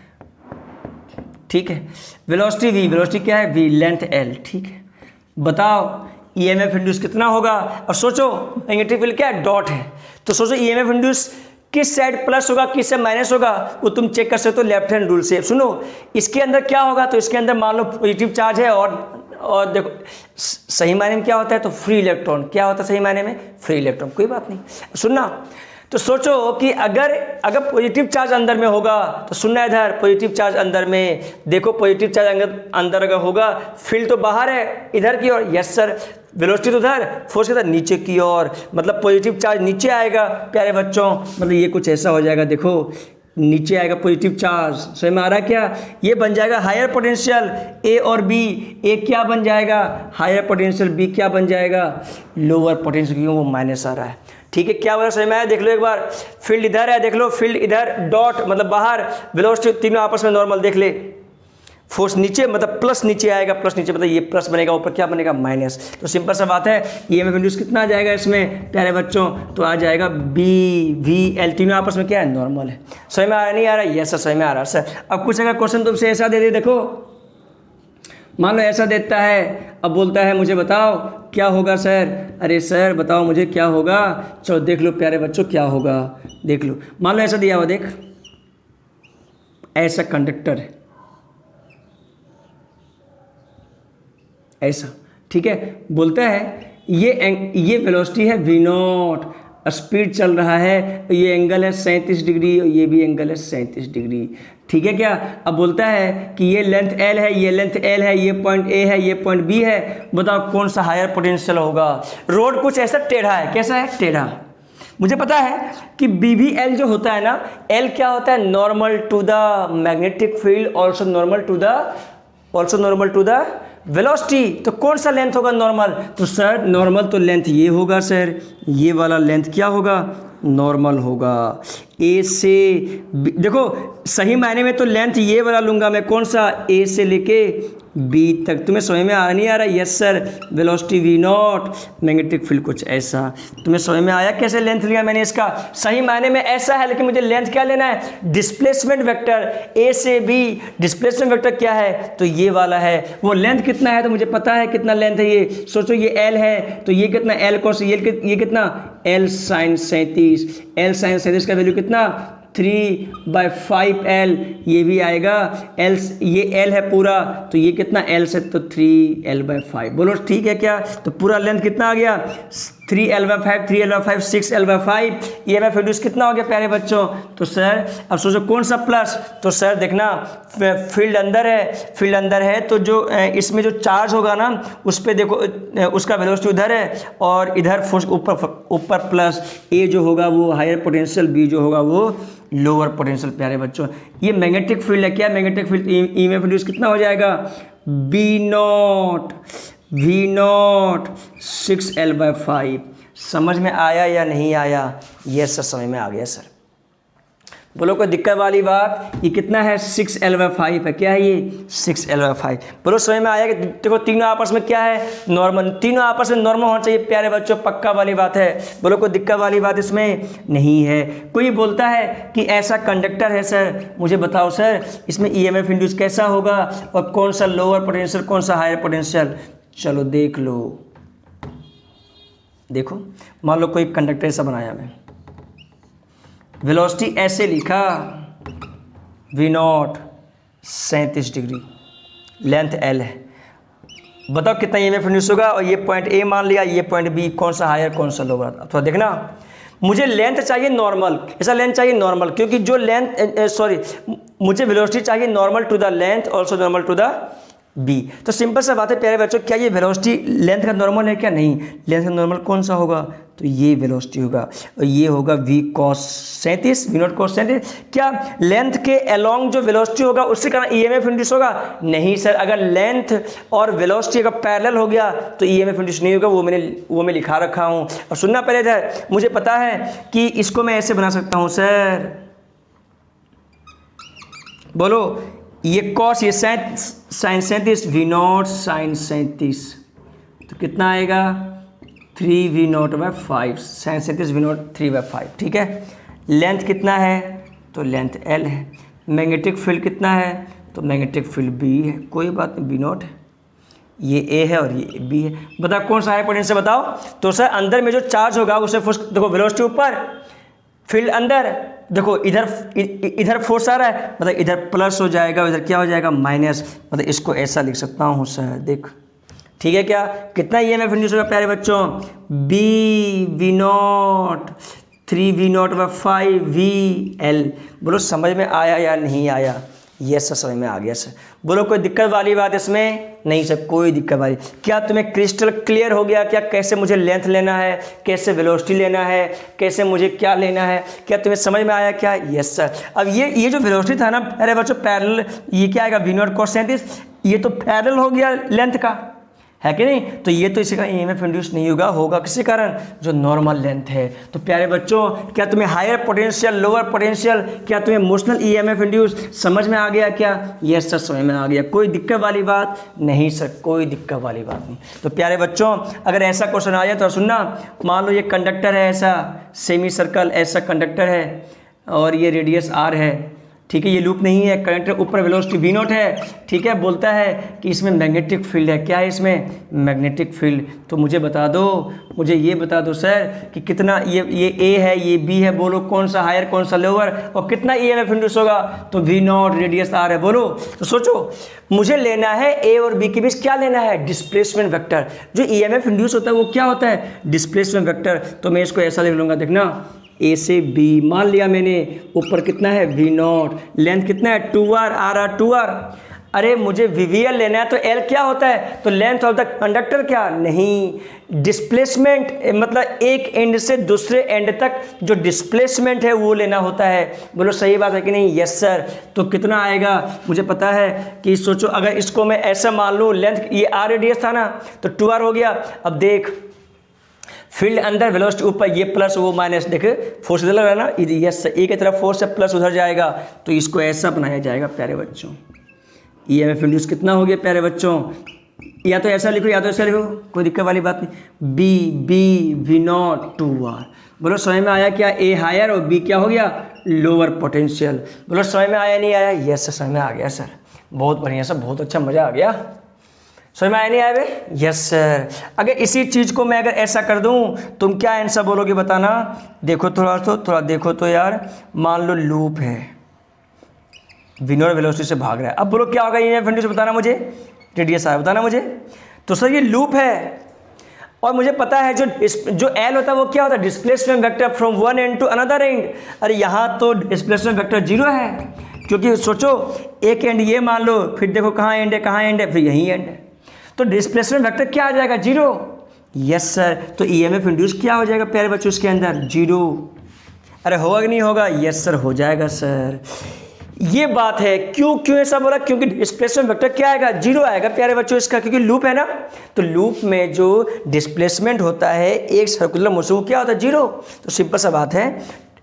ठीक है। वेलोसिटी V, वेलोसिटी क्या है, V, लेंथ L, ठीक है। बताओ ईएमएफ इंड्यूस कितना होगा। अब सोचो मैग्नेटिक फील्ड क्या है, डॉट है, तो सोचो ईएमएफ इंड्यूस किस साइड प्लस होगा किस साइड माइनस होगा, वो तुम चेक कर सकते हो लेफ्ट हैंड रूल से। सुनो इसके अंदर क्या होगा, तो इसके अंदर मान लो पॉजिटिव चार्ज है, और देखो सही मायने में क्या होता है, तो फ्री इलेक्ट्रॉन। क्या होता है सही मायने में, फ्री इलेक्ट्रॉन। कोई बात नहीं, सुनना, तो सोचो कि अगर पॉजिटिव चार्ज अंदर में होगा, तो सुनना इधर, पॉजिटिव चार्ज अंदर में, देखो पॉजिटिव चार्ज अंदर अगर होगा, फील्ड तो बाहर है इधर की ओर, यस सर, वेलोसिटी तो उधर, फोर्स किधर नीचे की ओर, मतलब पॉजिटिव चार्ज नीचे आएगा प्यारे बच्चों। मतलब ये कुछ ऐसा हो जाएगा, देखो नीचे आएगा पॉजिटिव चार्ज, समझ में आ रहा है क्या, ये बन जाएगा हायर पोटेंशियल ए और बी। ए क्या बन जाएगा, हायर पोटेंशियल, बी क्या बन जाएगा, लोअर पोटेंशियल, क्योंकि वो माइनस आ रहा है। ठीक है, क्या बोला समझ में आया, देख लो एक बार, फील्ड इधर है, देख लो फील्ड इधर, डॉट मतलब बाहर, वेलोसिटी तीनों आपस में नॉर्मल, देख ले, फोर्स नीचे मतलब प्लस नीचे आएगा, प्लस नीचे मतलब ये प्लस बनेगा, ऊपर क्या बनेगा, माइनस। तो सिंपल सा बात है, ईएमएफ इंड्यूस कितना आ जाएगा इसमें प्यारे बच्चों, तो आ जाएगा BVL, तीनों आपस में क्या है, नॉर्मल है। समझ में आ रहा नहीं आ रहा, यस सर समझ में आ रहा सर। अब कुछ अगर क्वेश्चन तुमसे ऐसा दे दे, देखो मान लो ऐसा देता है, अब बोलता है मुझे बताओ क्या होगा सर, अरे सर बताओ मुझे क्या होगा, चलो देख लो प्यारे बच्चों क्या होगा, देख लो। मान लो ऐसा दिया हुआ, देख ऐसा कंडक्टर है, ऐसा, ठीक है, बोलता है ये वेलोसिटी है V0, स्पीड चल रहा है, ये एंगल है 37 डिग्री और ये भी एंगल है 37 डिग्री, ठीक है क्या। अब बोलता है कि ये लेंथ L है, ये लेंथ L है, ये पॉइंट A है, ये पॉइंट B है, बताओ कौन सा हायर पोटेंशियल होगा। रोड कुछ ऐसा टेढ़ा है, कैसा है, टेढ़ा, मुझे पता है कि बी भी एल जो होता है ना, एल क्या होता है, normal to the magnetic field, also normal to the velocity. तो कौन सा लेंथ होगा नॉर्मल, तो सर नॉर्मल तो लेंथ ये होगा सर, ये वाला लेंथ क्या होगा, नॉर्मल होगा। ए से देखो सही मायने में तो लेंथ ये वाला लूंगा मैं, कौन सा, ए से लेके बी तक। तुम्हें समझ में आ नहीं आ रहा, yes sir, velocity v naught, magnetic field कुछ ऐसा। तुम्हें समझ में आया कैसे लेंथ लिया मैंने इसका, सही मायने में ऐसा है, लेकिन मुझे लेंथ क्या लेना है, डिस्प्लेसमेंट वेक्टर, ए से बी डिस्प्लेसमेंट वेक्टर क्या है, तो ये वाला है। वो लेंथ कितना है तो मुझे पता है कितना लेंथ है ये, सोचो ये एल है तो ये कितना, एल कॉस ये कितना, एल साइन 37, एल साइन 37 का वैल्यू कितना, 3/5L, ये भी आएगा L, ये L है पूरा तो ये कितना L से, तो 3L/5। बोलो ठीक है क्या, तो पूरा लेंथ कितना आ गया, 3L/5, 3L/5, 6L/5। ये EMF इंड्यूस कितना हो गया प्यारे बच्चों, तो सर अब सोचो कौन सा प्लस, तो सर देखना फील्ड अंदर है तो जो इसमें जो चार्ज होगा ना उस पर देखो उसका वेलोसिटी उधर है और इधर फोर्स ऊपर प्लस, ए जो होगा वो हायर पोटेंशियल, बी जो होगा वो लोअर पोटेंशियल। प्यारे बच्चों ये मैग्नेटिक फील्ड है, क्या मैग्नेटिक फील्ड, EMF इंड्यूस कितना हो जाएगा, V नॉट 6L/5। समझ में आया या नहीं आया, यस सर समझ में आ गया सर। बोलो कोई दिक्कत वाली बात, ये कितना है, 6L/5 है, क्या है ये, 6L/5। बोलो समझ में आया कि देखो तीनों आपस में क्या है, नॉर्मल, तीनों आपस में नॉर्मल होना चाहिए प्यारे बच्चों, पक्का वाली बात है। बोलो कोई दिक्कत वाली बात इसमें नहीं है। कोई बोलता है कि ऐसा कंडक्टर है सर, मुझे बताओ सर इसमें EMF इंड्यूस कैसा होगा और कौन सा लोअर पोटेंशियल कौन सा हायर पोटेंशियल, चलो देख लो। देखो मान लो कोई कंडक्टर ऐसा बनाया मैं, वेलोसिटी ऐसे लिखा V not 37 degree, length L है, बताओ कितना EMF इंड्यूस होगा, और ये पॉइंट A मान लिया, ये पॉइंट B, कौन सा हायर कौन सा लोअर। अथवा देखना मुझे लेंथ चाहिए नॉर्मल, ऐसा लेंथ चाहिए नॉर्मल, क्योंकि जो लेंथ मुझे वेलोसिटी चाहिए normal to the length, also normal to the B. तो सिंपल सा बात है प्यारे बच्चों, क्या ये वेलोसिटी लेंथ का नॉर्मल है क्या, नहीं, लेंथ का नॉर्मल कौन सा होगा, तो ये वेलोसिटी होगा और ये होगा V cos 37, V not cos 37। क्या लेंथ के अलोंग जो वेलोसिटी होगा उसके कारण EMF इंड्यूस होगा, नहीं सर, अगर लेंथ और वेलोसिटी अगर पैरेलल हो गया तो EMF इंड्यूस नहीं होगा, वो मैं लिखा रखा हूँ। और सुनना पहले इधर, मुझे पता है कि इसको मैं ऐसे बना सकता हूँ सर, बोलो ये कॉस, ये साइन 37, V नॉट साइन 37, तो कितना आएगा 3V नॉट/5, साइन 37 V नॉट 3/5, ठीक है। लेंथ कितना है, तो लेंथ L है। मैग्नेटिक फील्ड कितना है, तो मैग्नेटिक फील्ड B है, कोई बात नहीं, B नॉट है, ये A है और ये B है। बताओ कौन सा हायर पोटेंशियल, बताओ। तो सर अंदर में जो चार्ज होगा उसे फोर्स, देखो वेलोसिटी ऊपर, फील्ड अंदर, देखो इधर फोर्स आ रहा है, मतलब इधर प्लस हो जाएगा, इधर क्या हो जाएगा माइनस, मतलब इसको ऐसा लिख सकता हूँ सर, देख ठीक है क्या, कितना EMF इंड्यूस होगा प्यारे बच्चों, V नॉट 3V नॉट/5VL। बोलो समझ में आया या नहीं आया, यस सर समझ में आ गया सर। बोलो कोई दिक्कत वाली बात इसमें, नहीं सर कोई दिक्कत वाली। क्या तुम्हें क्रिस्टल क्लियर हो गया क्या, कैसे मुझे लेंथ लेना है, कैसे वेलोसिटी लेना है, कैसे मुझे क्या लेना है, क्या तुम्हें समझ में आया क्या, यस सर। अब ये जो वेलोसिटी था ना अरे बच्चों पैरेलल, ये क्या आएगा V नॉट cos 37, ये तो पैरेलल हो गया लेंथ का, है कि नहीं, तो ये तो इसी का EMF इंड्यूस नहीं होगा किसी कारण, जो नॉर्मल लेंथ है। तो प्यारे बच्चों क्या तुम्हें हायर पोटेंशियल लोअर पोटेंशियल, क्या तुम्हें मोशनल EMF इंड्यूस समझ में आ गया क्या, यस सर समझ में आ गया, कोई दिक्कत वाली बात नहीं सर, कोई दिक्कत वाली बात नहीं। तो प्यारे बच्चों अगर ऐसा क्वेश्चन आ जाए तो सुनना, मान लो ये कंडक्टर है ऐसा, सेमी सर्कल ऐसा कंडक्टर है और ये रेडियस R है, ठीक है, ये लूप नहीं है, करंट ऊपर वेलोसिटी V नॉट है, ठीक है। बोलता है कि इसमें मैग्नेटिक फील्ड है, क्या है इसमें मैग्नेटिक फील्ड, तो मुझे बता दो, मुझे ये बता दो सर कि कितना ये A है ये B है, बोलो कौन सा हायर कौन सा लोअर, और कितना EMF इंड्यूस होगा, तो V नॉट रेडियस R है, बोलो। तो सोचो मुझे लेना है A और B के बीच क्या लेना है, डिस्प्लेसमेंट वेक्टर। जो EMF इंड्यूस होता है वो क्या होता है, डिस्प्लेसमेंट वेक्टर। तो मैं इसको ऐसा लिख लूँगा, देखना A से B मान लिया मैंने, ऊपर कितना है V नॉट, लेंथ कितना है 2R, R 2R, अरे मुझे VVL लेना है तो L क्या होता है, तो लेंथ ऑफ द कंडक्टर, क्या नहीं, डिस्प्लेसमेंट, मतलब एक एंड से दूसरे एंड तक जो डिस्प्लेसमेंट है वो लेना होता है। बोलो सही बात है कि नहीं? Yes sir. तो कितना आएगा मुझे पता है कि सोचो अगर इसको मैं ऐसा मान लूँ, लेंथ ये R रेडियस था ना, तो 2R हो गया। अब देख फील्ड अंदर, वेलोसिटी ऊपर, ये प्लस वो माइनस, देखे फोर्स लग रहा है ना, यस एक की तरफ फोर्स है, प्लस उधर जाएगा, तो इसको ऐसा बनाया जाएगा प्यारे बच्चों। EMF इंड्यूस कितना हो गया प्यारे बच्चों, या तो ऐसा लिखो या तो ऐसा लिखो, कोई दिक्कत वाली बात नहीं। B V0 2R। बोलो समझ में आया क्या? A हायर और B क्या हो गया, लोअर पोटेंशियल। बोलो समझ में आया नहीं आया? यस सर समझ में आ गया सर, बहुत बढ़िया सर, बहुत अच्छा, मज़ा आ गया। समझ में आया नहीं आया बे? Yes sir. अगर इसी चीज़ को मैं अगर ऐसा कर दूं, तुम क्या आंसर बोलोगे बताना। देखो थोड़ा देखो तो यार, मान लो लूप है, V0 वेलोसिटी से भाग रहा है। अब बोलो क्या होगा EMF इंड्यूस, बताना मुझे, रेडियस आया बताना मुझे। तो सर ये लूप है और मुझे पता है जो L होता है वो क्या होता है, displacement vector from one end to another end. अरे यहाँ तो डिस्प्लेसमेंट वेक्टर 0 है, क्योंकि सोचो एक एंड ये मान लो, फिर देखो कहाँ एंड है कहाँ एंड है, फिर यही एंड है, तो डिस्प्लेसमेंट वेक्टर क्या आ जाएगा, 0। Yes sir. तो EMF इंड्यूस क्या हो जाएगा प्यारे बच्चों इसके अंदर, 0। अरे होगा कि नहीं होगा? यस सर हो जाएगा सर। ये बात है। क्यों ऐसा बोला? क्योंकि डिस्प्लेसमेंट वेक्टर क्या आएगा, 0 आएगा प्यारे बच्चों इसका, क्योंकि लूप है ना। तो लूप में जो डिस्प्लेसमेंट होता है एक सर्कुलर मोशन, क्या होता है, 0। तो सिंपल सा बात है,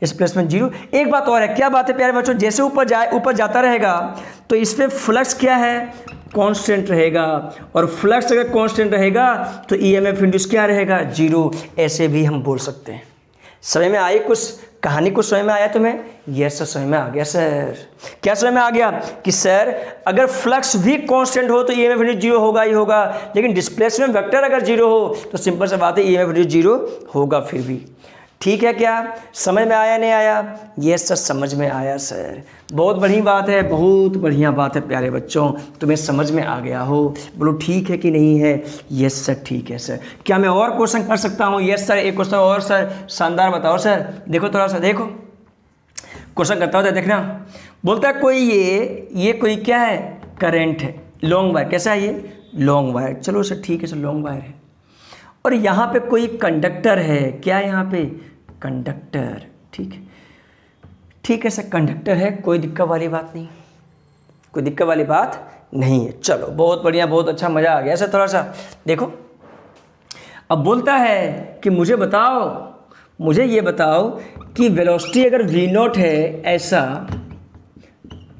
डिस्प्लेसमेंट 0। एक बात और है, क्या बात है प्यारे बच्चों, जैसे ऊपर जाता रहेगा तो इसमें फ्लक्स क्या है, कांस्टेंट रहेगा, और फ्लक्स अगर कांस्टेंट रहेगा तो EMF इंड्यूस क्या रहेगा, 0। ऐसे भी हम बोल सकते हैं। समझ में आई कुछ कहानी, कुछ समझ में आया तुम्हें? यस सर समझ में आ गया सर। क्या समझ में आ गया कि सर अगर फ्लक्स भी कांस्टेंट हो तो EMF इंड्यूस 0 होगा ही होगा, लेकिन डिस्प्लेसमेंट वेक्टर अगर 0 हो तो सिंपल सा बात है EMF इंड्यूस 0 होगा फिर भी। ठीक है, क्या समझ में आया नहीं आया? यस सर समझ में आया सर, बहुत बड़ी बात है, बहुत बढ़िया बात है प्यारे बच्चों, तुम्हें समझ में आ गया हो। बोलो ठीक है कि नहीं है? यस सर ठीक है सर। क्या मैं और क्वेश्चन कर सकता हूँ? यस सर, एक क्वेश्चन और सर, शानदार बताओ सर। देखो थोड़ा सा देखो, क्वेश्चन करता होता है, देखना। बोलता है कोई ये कोई क्या है, करंट है, लॉन्ग वायर, कैसा है ये, लॉन्ग वायर। चलो सर ठीक है सर, लॉन्ग वायर है, और यहाँ पे कोई कंडक्टर है, क्या है यहाँ पे, कंडक्टर। ठीक है सर, कंडक्टर है, कोई दिक्कत वाली बात नहीं, कोई दिक्कत वाली बात नहीं है। चलो बहुत बढ़िया, बहुत अच्छा, मज़ा आ गया सर। थोड़ा सा देखो, अब बोलता है कि मुझे ये बताओ कि वेलोसिटी अगर V0 है ऐसा,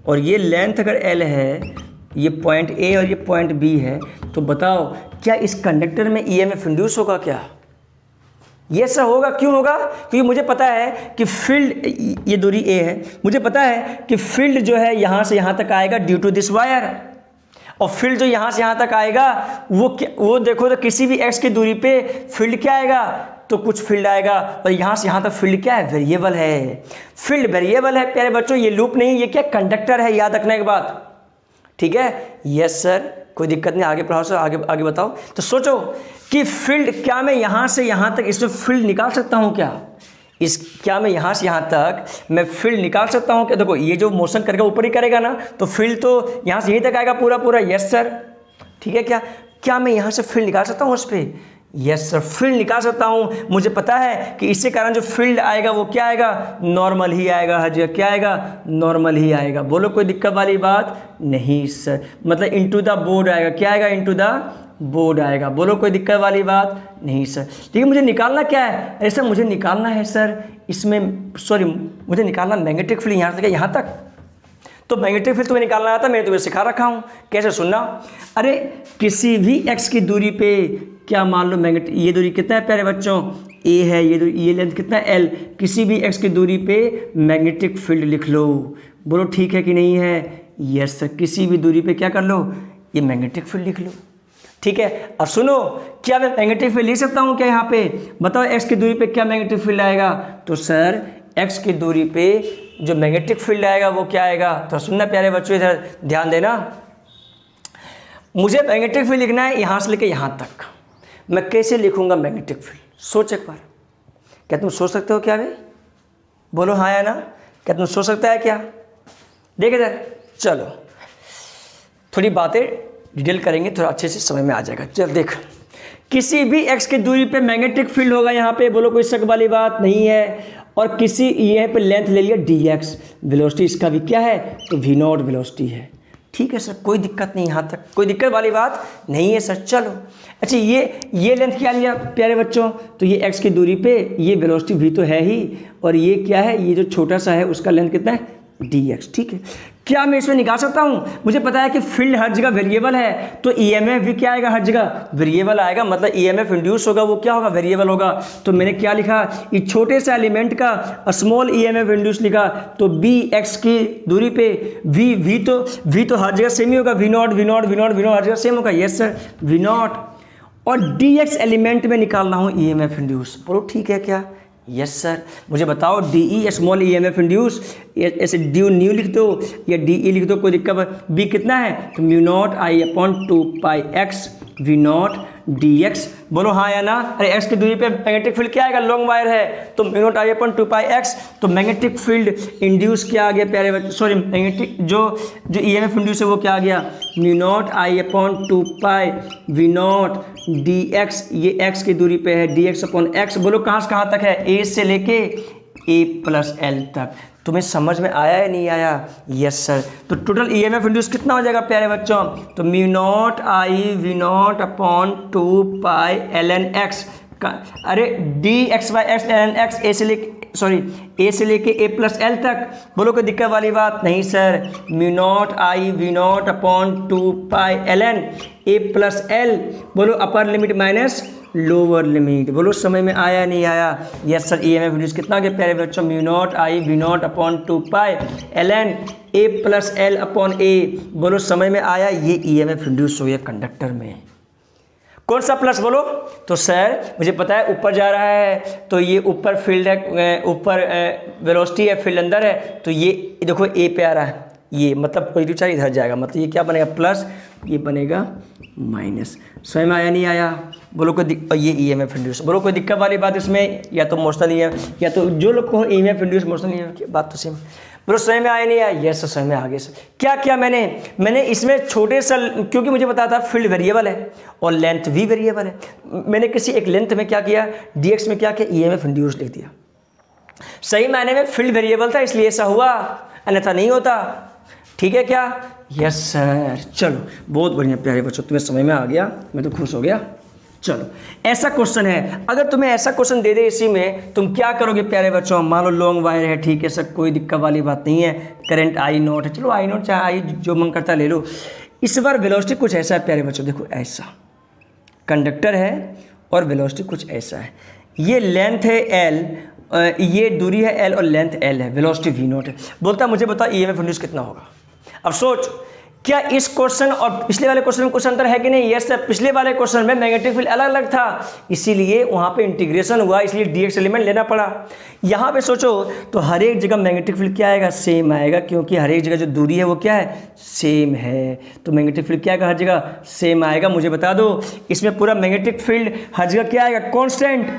और ये लेंथ अगर L है, ये पॉइंट A और ये पॉइंट B है, तो बताओ क्या इस कंडक्टर में EMF इंड्यूस होगा क्या? ये सब होगा। क्यों होगा? क्योंकि मुझे पता है कि फील्ड, ये दूरी A है, मुझे पता है कि फील्ड जो है यहाँ से यहाँ तक आएगा ड्यू टू दिस वायर, और फील्ड जो यहाँ से यहाँ तक आएगा वो देखो तो किसी भी x की दूरी पे फील्ड क्या आएगा, तो कुछ फील्ड आएगा, और यहाँ से यहाँ तक फील्ड क्या है, वेरिएबल है। फील्ड वेरिएबल है प्यारे बच्चों, ये लूप नहीं, ये क्या कंडक्टर है, याद रखने के बाद। ठीक है, यस सर, कोई दिक्कत नहीं, आगे पढ़ाओ सर, आगे बताओ। तो सोचो कि फील्ड, क्या मैं यहाँ से यहाँ तक इसमें फील्ड निकाल सकता हूँ क्या? क्या मैं यहाँ से यहाँ तक मैं फील्ड निकाल सकता हूँ क्या? देखो ये जो मोशन करेगा ऊपर ही करेगा ना, तो फील्ड तो यहाँ से यहीं तक आएगा पूरा। यस सर, ठीक है। क्या मैं यहाँ से फील्ड निकाल सकता हूँ उस पर? यस सर, फील्ड निकाल सकता हूँ। मुझे पता है कि इसके कारण जो फील्ड आएगा वो क्या आएगा, नॉर्मल ही आएगा। हर जगह क्या आएगा, नॉर्मल ही आएगा। बोलो कोई दिक्कत वाली बात नहीं सर, मतलब इनटू द बोर्ड आएगा। क्या आएगा, इनटू द बोर्ड आएगा। बोलो कोई दिक्कत वाली बात नहीं सर। लेकिन मुझे निकालना क्या है? अरे सर मुझे निकालना है सर इसमें, मुझे निकालना मैग्नेटिक फील्ड यहाँ से यहाँ तक। तो मैग्नेटिक फील्ड तुम्हें निकालना आता, मैंने तुम्हें सिखा रखा हूँ कैसे। सुनना, अरे किसी भी x की दूरी पे, क्या मान लो मैग्नेटिक, ये दूरी कितना है प्यारे बच्चों, a है, ये लेंथ कितना है, l। किसी भी x की दूरी पे मैग्नेटिक फील्ड लिख लो। बोलो ठीक है कि नहीं है? यस सर, किसी भी दूरी पे क्या कर लो, ये मैग्नेटिक फील्ड लिख लो। ठीक है, अब सुनो, क्या मैं मैग्नेटिक फील्ड लिख सकता हूँ क्या यहाँ पे? बताओ x की दूरी पे क्या मैग्नेटिक फील्ड आएगा? तो सर x की दूरी पे जो मैग्नेटिक फील्ड आएगा वो क्या आएगा? तो सुनना प्यारे बच्चों, इधर ध्यान देना। मुझे मैग्नेटिक फील्ड लिखना है यहाँ से लेकर यहाँ तक। मैं कैसे लिखूंगा मैग्नेटिक फील्ड? सोच एक बार। क्या तुम सोच सकते हो क्या भाई? बोलो हाँ या ना, क्या तुम सोच सकता है क्या? देख इधर, चलो थोड़ी बातें डिटेल करेंगे, थोड़ा अच्छे से समझ में आ जाएगा। चल देख, किसी भी एक्स की दूरी पे मैग्नेटिक फील्ड होगा यहाँ पे, बोलो कोई शक वाली बात नहीं है। और किसी यहाँ पे लेंथ ले लिया डी एक्स, वेलोसिटी इसका भी क्या है, तो वी नॉट वेलोसिटी है। ठीक है सर, कोई दिक्कत नहीं, यहाँ तक कोई दिक्कत वाली बात नहीं है सर। चलो अच्छा, ये लेंथ क्या लिया प्यारे बच्चों, तो ये एक्स की दूरी पे ये वेलोसिटी वी तो है ही, और ये क्या है, ये जो छोटा सा है उसका लेंथ कितना है, डी एक्स। ठीक है, क्या मैं इसमें निकाल सकता हूँ, मुझे पता है कि फील्ड हर जगह वेरिएबल है, तो ईएमएफ भी क्या आएगा, हर जगह वेरिएबल आएगा, मतलब ईएमएफ इंड्यूस होगा वो क्या होगा, वेरिएबल होगा। तो मैंने क्या लिखा, इस छोटे से एलिमेंट का स्मॉल ईएमएफ इंड्यूस लिखा, तो बी एक्स की दूरी पे वी तो हर जगह सेम ही होगा, वी नॉट हर जगह सेम होगा। Yes sir, v naught. और डी एक्स एलिमेंट में निकाल रहा हूँ ईएमएफ इंड्यूस, बोलो ठीक है क्या। यस सर, मुझे बताओ डीई स्मॉल ईएमएफ इंड्यूस, ऐसे ड्यू न्यू लिख दो या डीई लिख दो, कोई दिक्कत। बी कितना है, तो mu naught I upon 2 pi x v naught d x, बोलो हाँ या ना। अरे एक्स की दूरी पे मैग्नेटिक फील्ड क्या आएगा, लॉन्ग वायर है, तो mu naught I upon 2 pi x, तो मैग्नेटिक फील्ड इंड्यूस क्या आ गया प्यारे बच्चों, सॉरी मैग्नेटिक जो ईएमएफ इंड्यूस है वो क्या आ गया, mu naught I upon 2 pi v naught d x, ये एक्स की दूरी पे है, डी एक्स अपॉन एक्स। बोलो कहाँ से कहाँ तक है, ए से लेके ए प्लस एल तक। तुम्हें समझ में आया या नहीं आया। यस सर, तो टोटल ईएमएफ इंड्यूस कितना हो जाएगा प्यारे बच्चों, तो mu naught I V naught upon 2 pi L N X, अरे D X by X L N X, A से लेके ए प्लस एल तक। बोलो कोई दिक्कत वाली बात नहीं sir, mu naught I V naught upon 2 pi L N A plus L, बोलो upper limit minus lower limit. बोलो समझ में आया नहीं आया। यस सर, ईएमएफ इंड्यूस कितना आ गया प्यारे बच्चों, mu naught I V naught upon 2 pi L N A plus L upon A. बोलो समझ में आया, ये ईएमएफ इंड्यूस हो गया कंडक्टर में। कौन सा प्लस बोलो, तो सर मुझे पता है ऊपर जा रहा है, तो ये ऊपर फील्ड है, ऊपर वेलोसिटी है, फील्ड अंदर है, तो ये देखो ए पे आ रहा है, ये मतलब पॉजिटिव चार्ज इधर जाएगा, मतलब ये क्या बनेगा प्लस, ये बनेगा माइनस। समझ में आया नहीं आया। बोलो कोई ये ईएमएफ इंड्यूस, बोलो कोई दिक्कत वाली बात इसमें, या तो मोशनल ईएमएफ, या तो जो लोग को ईएमएफ इंड्यूस मोशनल ईएमएफ की बात तो सेम। बोलो समझ में आया नहीं आया। यस समझ में आ गया सर। क्या किया मैंने इसमें छोटे सा, क्योंकि मुझे पता था फील्ड वेरिएबल है और लेंथ भी वेरिएबल है, मैंने किसी एक लेंथ में क्या किया, डीएक्स में क्या किया, ईएमएफ इंड्यूस लिख दिया। सही मायने में फील्ड वेरिएबल था इसलिए ऐसा हुआ, अन्यथा नहीं होता। ठीक है क्या। यस सर, चलो बहुत बढ़िया प्यारे बच्चों, तुम्हें समझ में आ गया, मैं तो खुश हो गया। चलो ऐसा क्वेश्चन है, अगर तुम्हें ऐसा क्वेश्चन दे दे इसी में, तुम क्या करोगे प्यारे बच्चों। मान लो लॉन्ग वायर है, ठीक है सर, कोई दिक्कत वाली बात नहीं है, करंट आई नॉट है, चलो आई नॉट चाहे आई जो मन करता ले लो। इस बार वेलोसिटी कुछ ऐसा है प्यारे बच्चों, देखो ऐसा कंडक्टर है और वेलोसिटी कुछ ऐसा है, ये लेंथ है एल, ये दूरी है एल और लेंथ एल है, वेलोसिटी वी नॉट है। बोलता मुझे बता ईएमएफ इंड्यूस कितना होगा। अब सोच, क्या इस क्वेश्चन और पिछले वाले क्वेश्चन में कुछ अंतर है कि नहीं। यस सर, पिछले वाले क्वेश्चन में मैग्नेटिक फील्ड अलग अलग था, इसीलिए वहां पे इंटीग्रेशन हुआ, इसलिए डीएक्स एलिमेंट लेना पड़ा। यहाँ पे सोचो तो हर एक जगह मैग्नेटिक फील्ड क्या आएगा, सेम आएगा, क्योंकि हर एक जगह जो दूरी है वो क्या है, सेम है, तो मैग्नेटिक फील्ड क्या आएगा, हर जगह सेम आएगा। मुझे बता दो इसमें पूरा मैग्नेटिक फील्ड हर जगह क्या आएगा, कॉन्स्टेंट।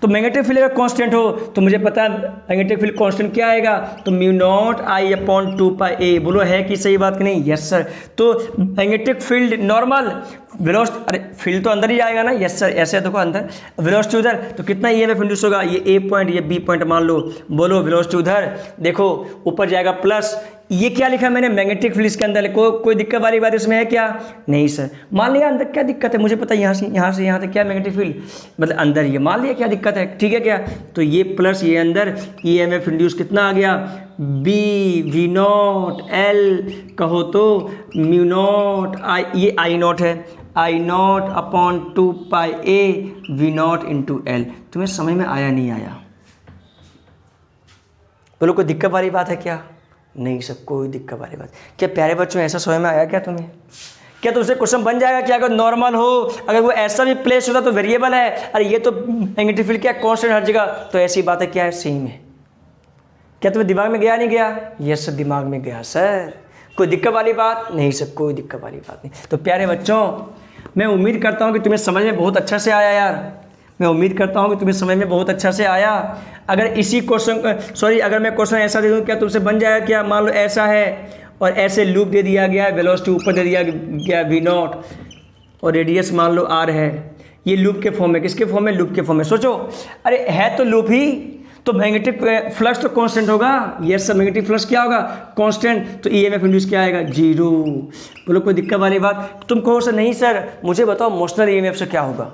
तो मैग्नेटिक फील्ड अगर कांस्टेंट हो तो मुझे पता है मैग्नेटिक फील्ड कांस्टेंट क्या आएगा, तो mu naught I upon 2 pi ए। बोलो है कि सही बात कि नहीं। यस सर, तो मैग्नेटिक फील्ड नॉर्मल वेलोसिटी, अरे फील्ड तो अंदर ही आएगा ना। यस सर, ऐसे देखो अंदर, वेलोसिटी उधर, तो कितना ईएमएफ इंड्यूस होगा, ये ए पॉइंट ये बी पॉइंट मान लो। बोलो वेलोसिटी उधर, देखो ऊपर जाएगा प्लस, ये क्या लिखा मैंने, मैग्नेटिक फील्ड इसके अंदर। कोई दिक्कत वाली बात इसमें है क्या, नहीं सर। मान लिया अंदर, क्या दिक्कत है, मुझे पता है यहाँ से यहाँ तक क्या मैग्नेटिक फील्ड, मतलब अंदर ये मान लिया, क्या दिक्कत है, ठीक है क्या। तो ये प्लस ये अंदर, ईएमएफ इंड्यूस कितना आ गया, बी वी नॉट एल कहो तो म्यू नॉट आई, ये आई नॉट है, I naught upon 2 pi A V naught into L. तुम्हें समझ में आया नहीं आया। बोलो कोई दिक्कत वाली बात है क्या, नहीं सर कोई दिक्कत वाली बात। क्या प्यारे बच्चों ऐसा समझ में आया क्या तुम्हें, क्या तुमसे क्वेश्चन बन जाएगा कि अगर नॉर्मल हो, अगर वो ऐसा भी प्लेस होता तो वेरिएबल है, अरे ये तो मैग्नेटिक फील्ड क्या कांस्टेंट हर जगह, तो ऐसी बात है क्या है, सेम है। क्या तुम्हें दिमाग में गया नहीं गया। यस सर दिमाग में गया सर, कोई दिक्कत वाली बात नहीं सर, कोई दिक्कत वाली बात नहीं। तो प्यारे बच्चों मैं उम्मीद करता हूँ कि तुम्हें समझ में बहुत अच्छा से आया यार, मैं उम्मीद करता हूँ कि तुम्हें समझ में बहुत अच्छा से आया। अगर इसी क्वेश्चन अगर मैं क्वेश्चन ऐसा दे दूँ क्या तुमसे बन जाएगा क्या, मान लो ऐसा है और ऐसे लूप दे दिया गया है, वेलोसिटी ऊपर दे दिया गया v0 और रेडियस मान लो r है। ये लूप के फॉर्म में, किसके फॉर्म में? लूप के फॉर्म में। सोचो, अरे है तो लूप ही, तो मैग्नेटिक फ्लक्स तो कांस्टेंट होगा। यस सर, मैग्नेटिक फ्लक्स क्या होगा? कांस्टेंट। तो ईएमएफ इंड्यूस क्या आएगा? 0। बोलो कोई दिक्कत वाली बात? तुम कहो सर नहीं सर, मुझे बताओ मोशनल ईएमएफ से क्या होगा।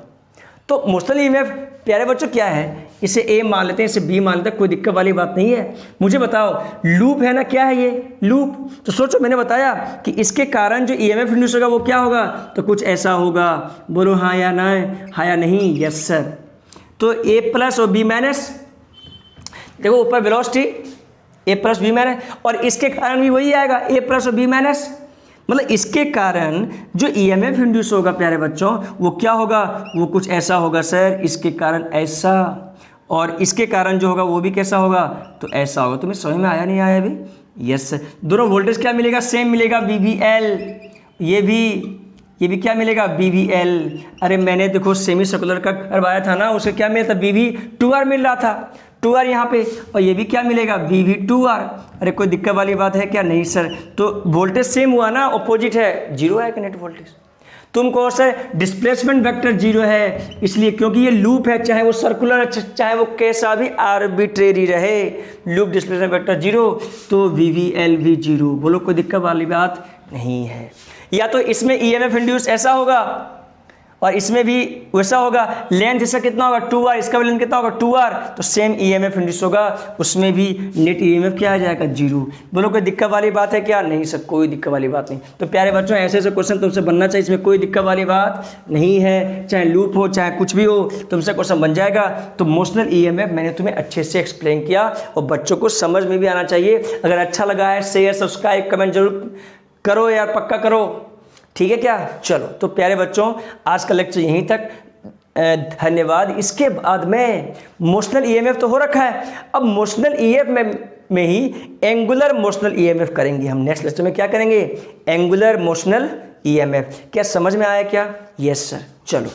तो मोशनल ईएमएफ प्यारे बच्चों क्या है? इसे ए मान लेते हैं, इसे बी मान लेते हैं, कोई दिक्कत वाली बात नहीं है। मुझे बताओ, लूप है ना, क्या है ये? लूप। तो सोचो, मैंने बताया कि इसके कारण जो ईएमएफ इंड्यूस होगा वो क्या होगा? तो कुछ ऐसा होगा। बोलो हाँ या ना, हाँ या नहीं? Yes sir. तो ए प्लस और बी माइनस, देखो ऊपर वेलोसिटी ए प्लस बी माइनस, और इसके कारण भी वही आएगा, ए प्लस और बी माइनस। मतलब इसके कारण जो ईएमएफ इंड्यूस होगा प्यारे बच्चों, वो क्या होगा? वो कुछ ऐसा होगा सर, इसके कारण ऐसा, और इसके कारण जो होगा वो भी कैसा होगा? तो ऐसा होगा। तुम्हें समझ में आया नहीं आया अभी? Yes sir. दोनों वोल्टेज क्या मिलेगा? सेम मिलेगा, VVL। ये भी क्या मिलेगा? VVL। अरे मैंने देखो सेमी सर्कुलर का करवाया था ना, उसका क्या मिला था? VV2R मिल रहा था, 2R यहाँ पे, और ये भी क्या मिलेगा? VV2R। अरे कोई दिक्कत वाली बात है क्या? नहीं सर। तो वोल्टेज सेम हुआ ना, ऑपोजिट है, 0 है नेट वोल्टेज। तुम कहो सर डिस्प्लेसमेंट वेक्टर 0 है, इसलिए क्योंकि ये लूप है, चाहे वो सर्कुलर चाहे वो कैसा भी आर्बिट्रेरी रहे, लूप डिस्प्लेसमेंट वेक्टर 0, तो VVL भी 0। बोलो कोई दिक्कत वाली बात नहीं है। या तो इसमें ईएमएफ इंड्यूस ऐसा होगा और इसमें भी वैसा होगा। लेंथ इसका कितना होगा? 2R, इसका भी लेंथ कितना होगा? 2R। तो सेम ईएमएफ इंड्यूस होगा, उसमें भी नेट ईएमएफ क्या आ जाएगा? 0। बोलो कोई दिक्कत वाली बात है क्या? नहीं सर, कोई दिक्कत वाली बात नहीं। तो प्यारे बच्चों, ऐसे ऐसे क्वेश्चन तुमसे बनना चाहिए, इसमें कोई दिक्कत वाली बात नहीं है। चाहे लूप हो चाहे कुछ भी हो, तुमसे क्वेश्चन बन जाएगा। तो मोशनल ईएमएफ मैंने तुम्हें अच्छे से एक्सप्लेन किया और बच्चों को समझ में भी आना चाहिए। अगर अच्छा लगा है, शेयर सब्सक्राइब कमेंट जरूर करो यार, पक्का करो, ठीक है क्या? चलो, तो प्यारे बच्चों, आज का लेक्चर यहीं तक, धन्यवाद। इसके बाद में मोशनल ईएमएफ तो हो रखा है, अब मोशनल ईएमएफ में ही एंगुलर मोशनल ईएमएफ करेंगे हम। नेक्स्ट लेक्चर में क्या करेंगे? Angular motional EMF. क्या समझ में आया क्या? Yes sir. चलो।